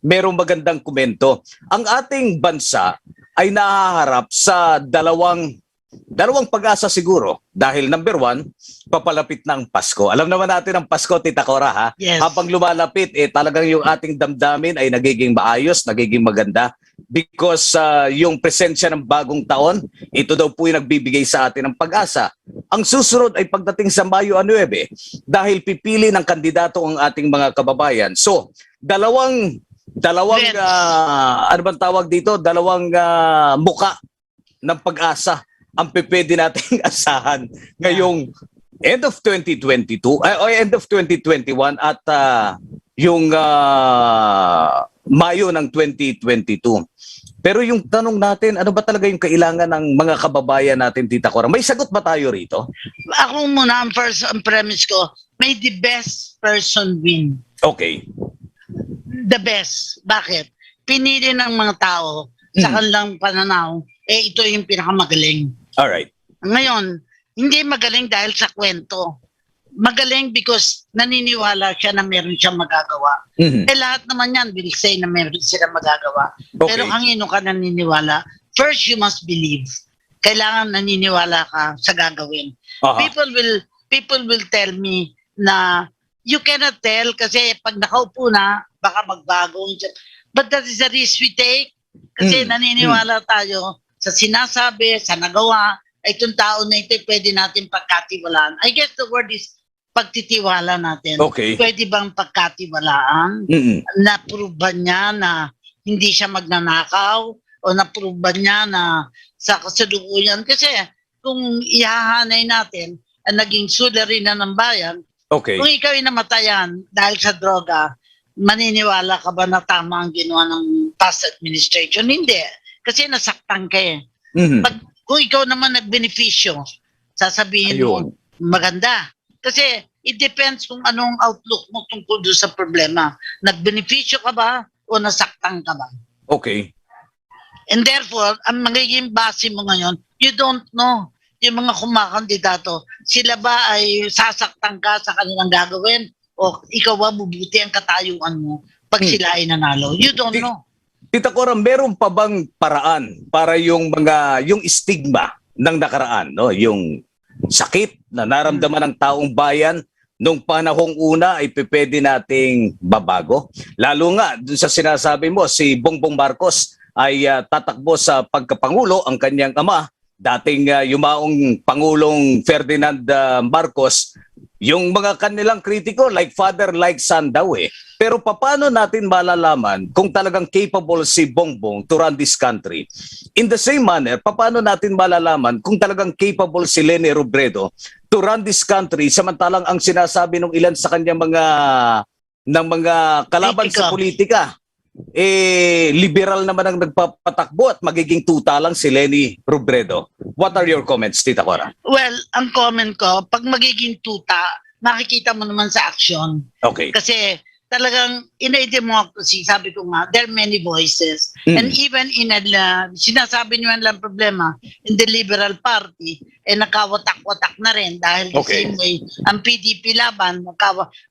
merong magandang komento. Ang ating bansa ay nahaharap sa dalawang pag-asa siguro dahil number one, papalapit ng Pasko. Alam naman natin ang Pasko, Tita Cora, ha? Yes. Habang lumalapit, talagang yung ating damdamin ay nagiging maayos, nagiging maganda because yung presensya ng bagong taon, ito daw po yung nagbibigay sa atin ng pag-asa. Ang susunod ay pagdating sa Mayo 9 dahil pipili ng kandidato ang ating mga kababayan. So, dalawang ano bang tawag dito? Dalawang muka ng pag-asa ang pwede nating asahan ngayong end of 2022 o end of 2021 at yung Mayo ng 2022. Pero yung tanong natin, ano ba talaga yung kailangan ng mga kababayan natin, Tita Cora? May sagot ba tayo rito? Ako muna, ang premise ko, may the best person win. Okay. The best. Bakit? Pinili ng mga tao sa kanilang pananaw, ito yung pinakamagaling. Alright. Ngayon, hindi magaling dahil sa kwento. Magaling because naniniwala siya na meron siyang magagawa. Lahat naman yan will say na meron silang magagawa. Okay. Pero kanino ka naniniwala? First, you must believe. Kailangan naniniwala ka sa gagawin. Aha. People will tell me na you cannot tell kasi pag nakaupo na, baka magbago. But that is the risk we take. Kasi naniniwala tayo sa sinasabi, sa nagawa, ay itong tao na ito pwede natin pagkatiwalaan. I guess the word is pagtitiwala natin. Okay. Pwede bang pagkatiwalaan? Na-prove ba niya na hindi siya magnanakaw? O na-prove ba niya na sa kasalukuyan? Kasi kung ihahanay natin ang naging sulari na ng bayan, Okay. kung ikaw ay namatayan dahil sa droga, maniniwala ka ba na tama ang ginawa ng past administration? Hindi. Kasi nasaktan ka eh. Kung ikaw naman nagbenepisyo, sasabihin mo, maganda. Kasi it depends kung anong outlook mo tungkol doon sa problema. Nagbenepisyo ka ba o nasaktan ka ba? Okay. And therefore, ang magiging base mo ngayon, you don't know. Yung mga kumakandidato, sila ba ay sasaktan ka sa kanilang gagawin o ikaw ba bubuti ang katayuan mo pag sila ay nanalo? You don't know. Tita Cora, meron pa bang paraan para yung stigma ng nakaraan, no? Yung sakit na naramdaman ng taong bayan nung panahong una ay pwede nating babago? Lalo nga dun sa sinasabi mo, si Bongbong Marcos ay tatakbo sa pagkapangulo, ang kanyang ama, dating yumaong Pangulong Ferdinand Marcos, yung mga kanilang kritiko, like father, like son daw eh. Pero paano natin malalaman kung talagang capable si Bongbong to run this country? In the same manner, paano natin malalaman kung talagang capable si Leni Robredo to run this country samantalang ang sinasabi ng ilan sa kanya mga kalaban sa politika, liberal naman ang nagpapatakbo at magiging tuta lang si Leni Robredo. What are your comments, Tita Cora? Well, ang comment ko, pag magiging tuta, makikita mo naman sa action. Okay. Kasi talagang in a democracy, sabi ko nga, there are many voices. And even in sinasabi nyo lang problema, in the Liberal Party, nakawatak-watak na rin dahil the same way, ang PDP laban,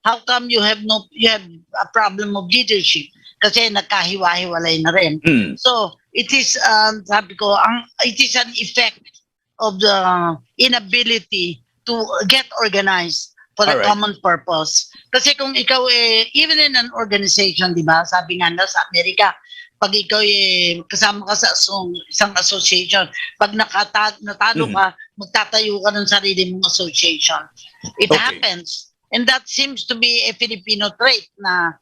how come you have a problem of leadership? Kasi nagkahiwa-hiwalay na rin. So, it is, sabi ko, it is an effect of the inability to get organized for a Alright. common purpose. Kasi kung ikaw even in an organization, di ba, sabi nga na sa Amerika, pag ikaw kasama ka sa isang association, pag natalo ka, magtatayo ka ng sarili mong association. It Okay. happens. And that seems to be a Filipino trait na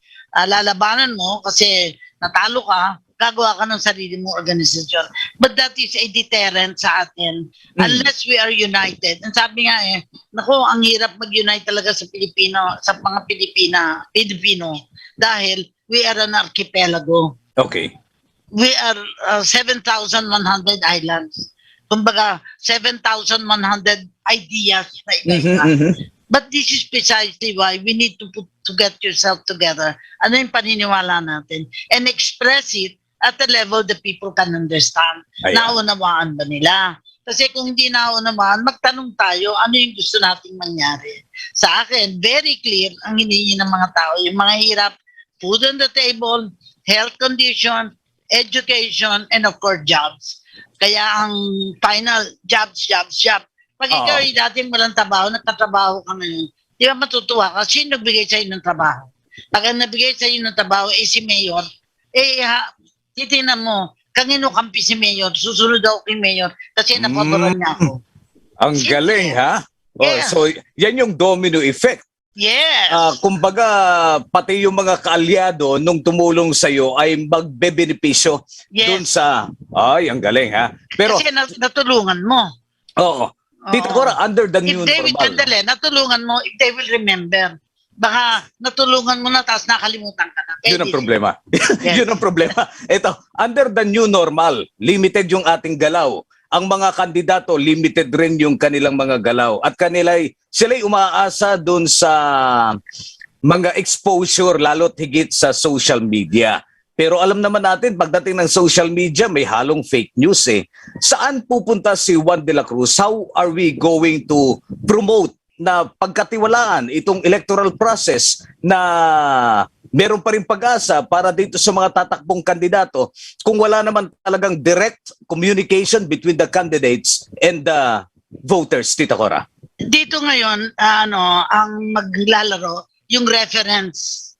lalabanan mo kasi natalo ka, gagawa ka ng sarili mong organisasyon. But that is a deterrent sa atin unless we are united. And sabi nga naku, ang hirap mag-unite talaga sa mga Pilipino dahil we are an archipelago. Okay. We are 7,100 islands. Kumbaga, 7,100 ideas na iba-iba. But this is precisely why we need to get yourself together. Ano yung paniniwala natin? And express it at the level the people can understand. Ayan. Naunawaan ba nila? Kasi kung hindi naunawaan, magtanong tayo, ano yung gusto nating mangyari? Sa akin, very clear ang hinihingi ng mga tao. Yung mga hirap, food on the table, health condition, education, and of course, jobs. Kaya ang final, jobs. Pag ikaw ay dating walang trabaho, nagtatrabaho ka ngayon, di ba matutuwa ka? Sino nagbigay sa'yo ng trabaho? Pag ang nabigay sa'yo ng trabaho, si Mayor, titingnan mo, kanino kampi si Mayor, susunod ako kay Mayor, kasi napaboran niya ako. Ang galing, ha? Yeah. So, yan yung domino effect. Yes. Kumbaga, pati yung mga kaalyado nung tumulong sa'yo ay magbebenepisyo dun sa... Ay, ang galing, ha? Pero, kasi natulungan mo. oo. Tito Cora, under the new normal. Natulungan mo, if they will remember. Baka natulungan mo na, tapos nakalimutan ka na. Yun ang problema. Yes. Yun ang problema. Ito, under the new normal, limited yung ating galaw. Ang mga kandidato, limited rin yung kanilang mga galaw. At sila'y umaasa dun sa mga exposure, lalo't higit sa social media. Pero alam naman natin, pagdating ng social media, may halong fake news eh. Saan pupunta si Juan de la Cruz? How are we going to promote na pagkatiwalaan itong electoral process na meron pa rin pag-asa para dito sa mga tatakbong kandidato kung wala naman talagang direct communication between the candidates and the voters, Tita Cora? Dito ngayon, ang maglalaro, yung reference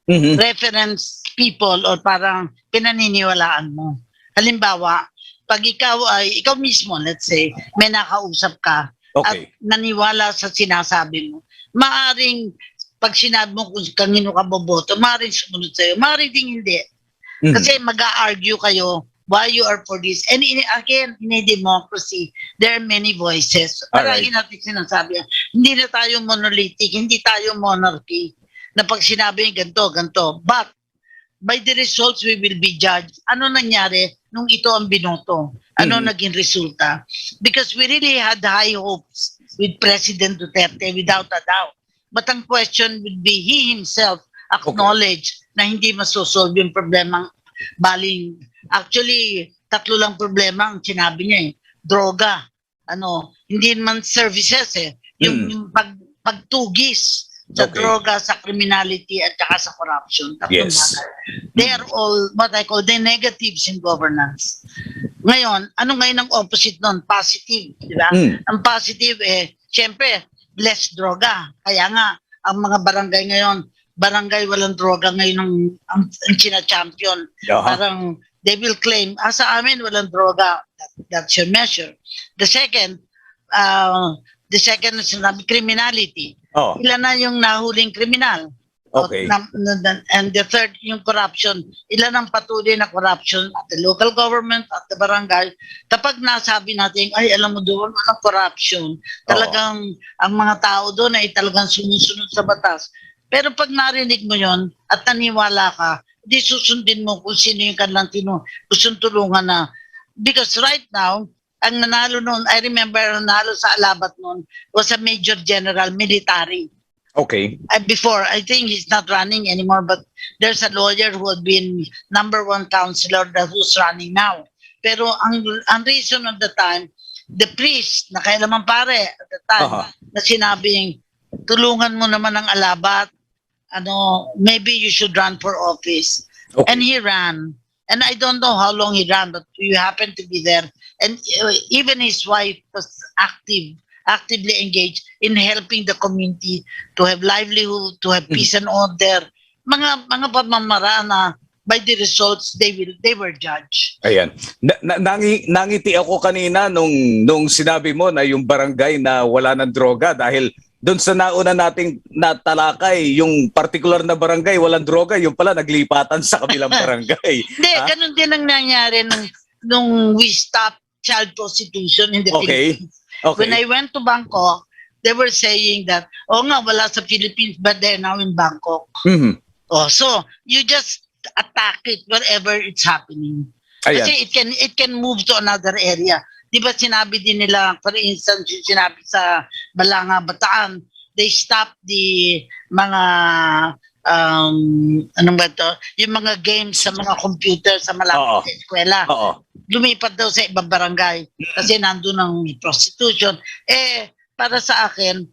people or parang pinaniniwalaan mo. Halimbawa, pag ikaw mismo, let's say, may nakausap ka at naniwala sa sinasabi mo, maaring pag sinabi mo kung kanino ka boboto, maaring sumunod sa'yo, maaring ding hindi. Kasi mag-a-argue kayo why you are for this. And again, in a democracy, there are many voices. Parang natin sinasabi, hindi na tayo monolithic, hindi tayo monarchy, na pag sinabi ganito. But, by the results, we will be judged. Ano nangyari nung ito ang binoto? Ano naging resulta? Because we really had high hopes with President Duterte, without a doubt. But ang question would be, he himself acknowledged na hindi masosolve yung problema baling. Actually, 3 lang problema ang sinabi niya droga, hindi man services yung pagtugis sa droga, sa criminality at saka sa corruption. Yes. They are all what I call the negatives in governance. Ngayon, ano ngayon ang opposite nun? Positive, di ba? Ang positive syempre, less droga. Kaya nga, ang mga barangay ngayon, barangay walang droga ngayon ang champion. Parang they will claim, sa amin walang droga. That's your measure. The second is criminality. Ilan na yung nahuling kriminal? Okay. And the third, yung corruption. Ilan ang patuloy na corruption at the local government, at the barangay. Kapag nasabi natin, ay alam mo doon, walang corruption. Talagang ang mga tao doon ay talagang sumusunod sa batas. Pero pag narinig mo yon at naniwala ka, di susundin mo kung sino yung kanilang gustong tulungan na. Because right now, ang nanalo noon, I remember nanalo sa Alabat noon, was a Major General Military. Okay. Before, I think he's not running anymore, but there's a lawyer who had been #1 counselor who's running now. Pero ang reason of the time, the priest, na kailaman pare at the time, na sinabing, tulungan mo naman ang Alabat, maybe you should run for office. Okay. And he ran. And I don't know how long he ran, but you happened to be there. And even his wife was active actively engaged in helping the community to have livelihood, to have peace and order. Mga pamamaraan na by the results they were judged. Ayan. Nangiti ako kanina nung sinabi mo na yung barangay na wala ng droga dahil doon sa nauna nating natalakay, yung particular na barangay walang droga, yung pala naglipatan sa kabilang barangay. Hindi, ganun din ang nangyari nung we stopped child prostitution in the Philippines. Okay. When I went to Bangkok, they were saying that, nga, wala sa Philippines, but they're now in Bangkok. Mhm. So you just attack it wherever it's happening. Ayan. Kasi it can move to another area. Di ba sinabi din nila, for instance, sinabi sa Balanga, Bataan, they stopped the mga ano ba to? Yung mga games sa mga computer sa malapit sa eskwela. Oo. Lumipat daw sa ibang barangay kasi nandun ang prostitution. Para sa akin,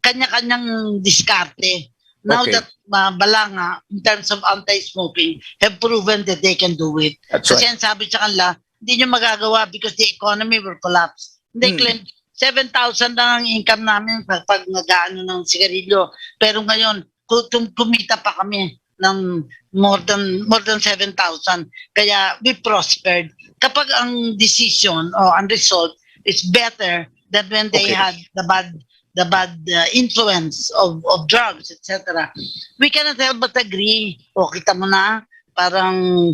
kanya-kanyang diskarte. Now Okay. that Balanga, in terms of anti-smoking, have proven that they can do it. That's Kasi ang sabi sa kanila, hindi nyo magagawa because the economy will collapse. They claim 7,000 lang ang income namin pag nag-ano ng sigarilyo. Pero ngayon, kumita pa kami ng more than 7,000. Kaya we prospered. Kapag ang decision o ang result is better than when they had the bad influence of drugs, etc. We cannot help but agree. O kita mo na, parang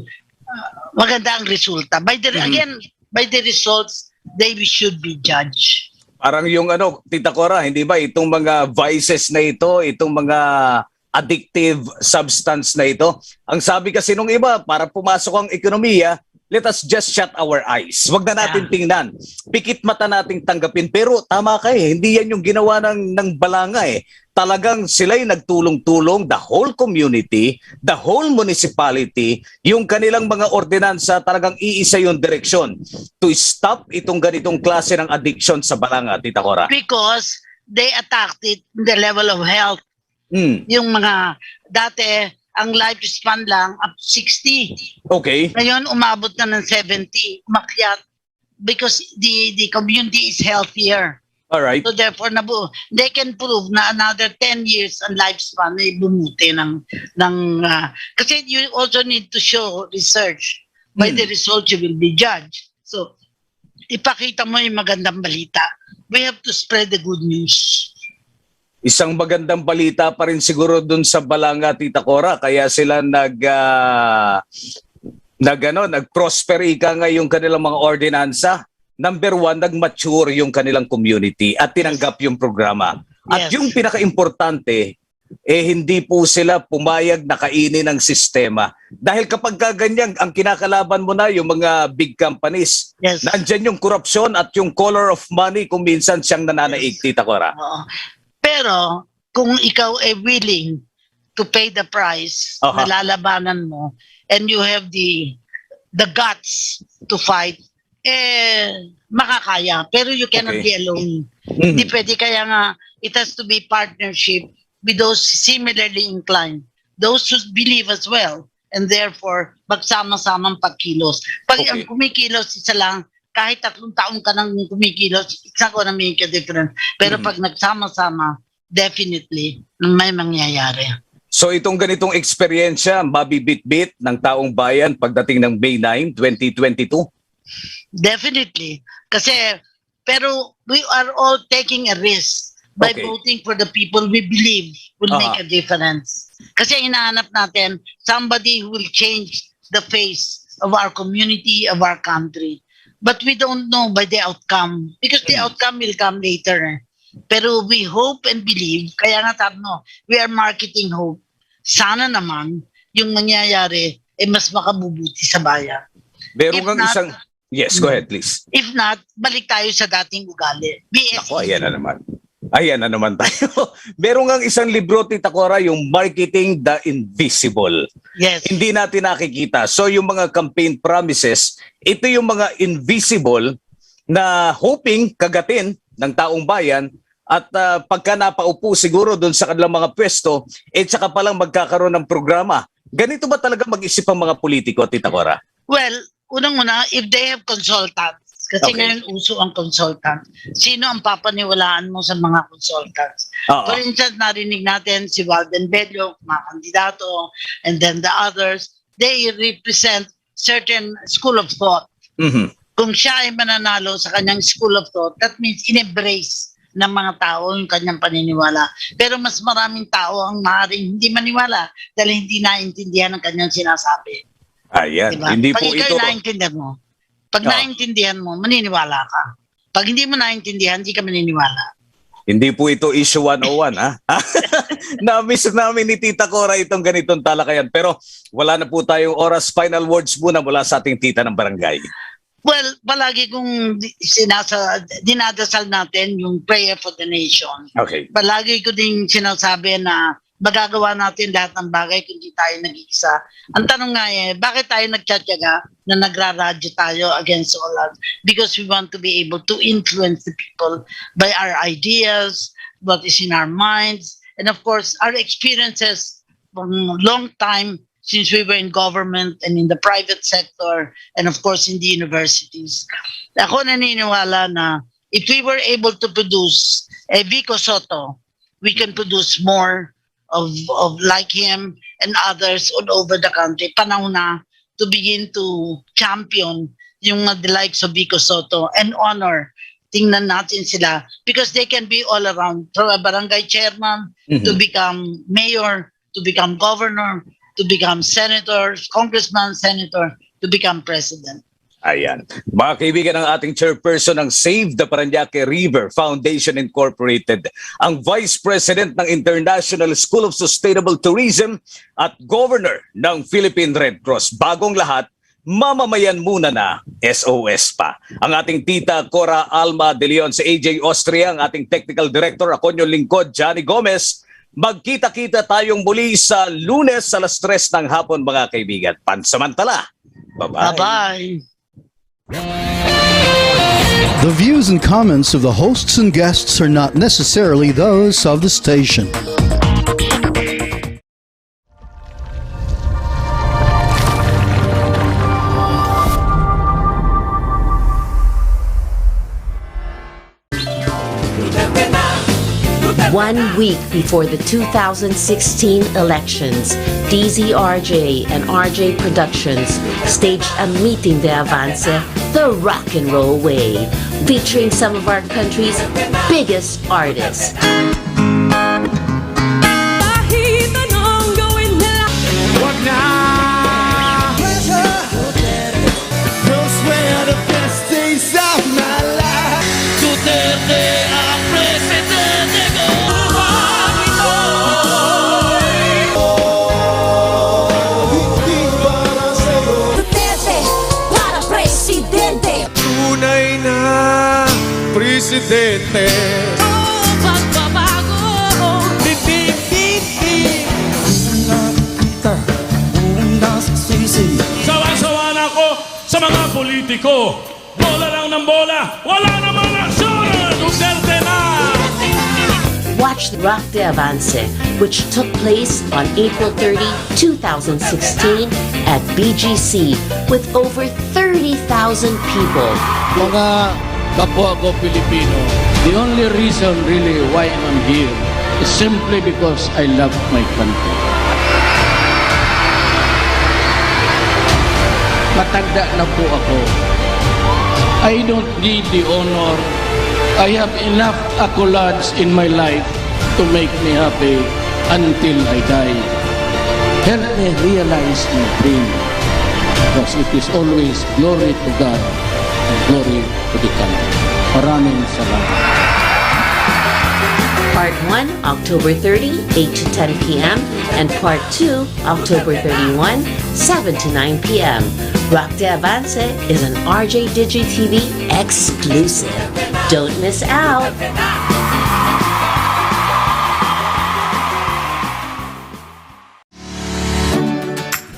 maganda ang resulta. Again, by the results, they should be judged. Parang yung Tita Cora, hindi ba itong mga vices na ito, itong mga addictive substance na ito, ang sabi kasi nung iba, para pumasok ang ekonomiya, let us just shut our eyes. Wag na natin tingnan. Pikit mata nating tanggapin. Pero tama ka hindi yan yung ginawa ng Balanga Talagang sila'y nagtulong-tulong, the whole community, the whole municipality, yung kanilang mga ordinansa talagang iisa yung direksyon to stop itong ganitong klase ng addiction sa Balanga, Tita Cora. Because they attacked it in the level of health. Yung mga dati, ang lifespan lang up to 60. Okay. Ngayon, umabot na ng 70. Umakyat. Because the community is healthier. Alright. So therefore, they can prove na another 10 years ang lifespan ay bumuti kasi you also need to show research. By the result, you will be judged. So, ipakita mo yung magandang balita. We have to spread the good news. Isang magandang balita pa rin siguro dun sa Balanga, Tita Cora, kaya sila nag-prosper yung kanilang mga ordinansa. Number one, nag-mature yung kanilang community at tinanggap yung programa. At yung pinaka-importante, hindi po sila pumayag na kainin ng sistema. Dahil kapag ganyan, ang kinakalaban mo na yung mga big companies, nandyan yung korupsyon at yung color of money kung minsan siyang nananaig, Tita Cora. Pero kung ikaw ay willing to pay the price na lalabanan mo and you have the guts to fight, makakaya. Pero you cannot be alone. Hindi pwede, kaya nga it has to be partnership with those similarly inclined, those who believe as well, and therefore magsama-samang pagkilos. Pag ang kumikilos isa lang, kahit 3 taon ka nang kumikilos, it's not gonna make a difference. Pero pag nagsama-sama, definitely may mangyayari. So itong ganitong eksperyensya, mabibit-bit ng taong bayan pagdating ng May 9, 2022? Definitely. Pero we are all taking a risk by voting for the people we believe will make a difference. Kasi hinahanap natin somebody who will change the face of our community, of our country. But we don't know by the outcome because the outcome will come later. Pero we hope and believe, kaya nga sabi mo, we are marketing hope. Sana naman yung mangyayari mas makabubuti sa bayan. Meron kang isang... Yes, go ahead please. If not, balik tayo sa dating ugali. Ako, ayan na naman. Ayan na naman tayo. Meron kang isang libro, Tita Cora, yung Marketing the Invisible. Yes. Hindi natin nakikita. So yung mga campaign promises, ito yung mga invisible na hoping kagatin ng taong bayan at pagka napaupo siguro doon sa kanilang mga pwesto, saka palang magkakaroon ng programa. Ganito ba talaga mag-isip ang mga politiko, Tita Cora? Well, unang-una, if they have consultants, Kasi Okay. ngayon uso ang consultant. Sino ang papaniwalaan mo sa mga consultants? Oo. For instance, narinig natin si Walden Bello, mga kandidato, and then the others, they represent certain school of thought. Mhm. Kung siya ay mananalo sa kanyang school of thought, that means in-embrace ng mga tao yung kanyang paniniwala. Pero mas maraming tao ang maaaring hindi maniwala dahil hindi naintindihan ang kanyang sinasabi. Ayan, Diba? hindi Pag po ikaw ito. naintindihan mo, pag Oh. naintindihan mo, maniniwala ka. Pag hindi mo naintindihan, hindi ka maniniwala. Hindi po ito issue 101, ha? Na-miss namin ni Tita Cora itong ganitong talakayan. Pero wala na po tayong oras. Final words muna mula sa ating tita ng barangay. Well, palagi kong dinadasal natin yung prayer for the nation. Okay. Palagi ko din sinasabi na magagawa natin lahat ng bagay kung di tayo nag-iisa. Ang tanong nga bakit tayo nagtsatsaga na nagraradyo tayo against all odds? Because we want to be able to influence the people by our ideas, what is in our minds, and of course, our experiences from a long time since we were in government and in the private sector, and of course in the universities. Ako naniniwala na if we were able to produce a Vico Soto, we can produce more of like him and others all over the country. Panahon na to begin to champion yung the likes of Vico Soto and honor. Tingnan natin sila because they can be all around, from a barangay chairman to become mayor, to become governor, to become senator, congressman, senator, to become president. Ayan. Mga kaibigan, ng ating chairperson ng Save the Paranaque River Foundation Incorporated, ang Vice President ng International School of Sustainable Tourism at Governor ng Philippine Red Cross. Bagong lahat, mamamayan muna na SOS pa. Ang ating tita Cora Alma de Leon, sa AJ Austria, ang ating Technical Director, ako yung lingkod, Johnny Gomez. Magkita-kita tayong muli sa Lunes sa alas 3 ng hapon, mga kaibigan. Pansamantala. Bye-bye. Bye-bye. The views and comments of the hosts and guests are not necessarily those of the station. One week before the 2016 elections, DZRJ and RJ Productions staged a Meeting de Avance, the rock and roll way, featuring some of our country's biggest artists. Kahit anong gawin nila, Wag na Those were the best days of my life. Duterte ang presidente ko. Hindi para sa'yo. Duterte para presidente. Tunay na presidente. Pagbabago, Nakita buong nasasisi. Sawa-sawa na ako sa mga politiko. Bola lang ng bola, wala naman aksyon! Duterte na! Watch Rock de Avance, which took place on April 30, 2016 at BGC with over 30,000 people. Mga kapwa ko Pilipino, the only reason really why I'm here is simply because I love my country. Matanda na po ako. I don't need the honor. I have enough accolades in my life to make me happy until I die. Help me realize my dream, because it is always glory to God and glory to the country. Maraming salamat. Part 1, October 30, 8 to 10 p.m. and Part 2, October 31, 7 to 9 p.m. Rock de Avance is an RJ Digi TV exclusive. Don't miss out.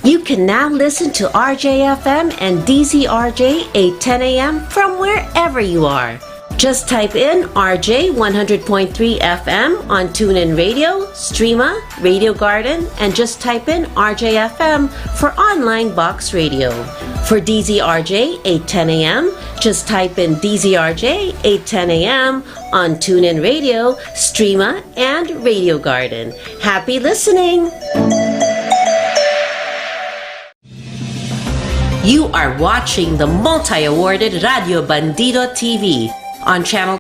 You can now listen to RJFM and DZRJ 810 a.m. from wherever you are. Just type in RJ 100.3 FM on TuneIn Radio, Streama, Radio Garden, and just type in RJ FM for online box radio. For DZRJ 810 AM, just type in DZRJ 810 AM on TuneIn Radio, Streama, and Radio Garden. Happy listening! You are watching the multi-awarded Radio Bandido TV on channel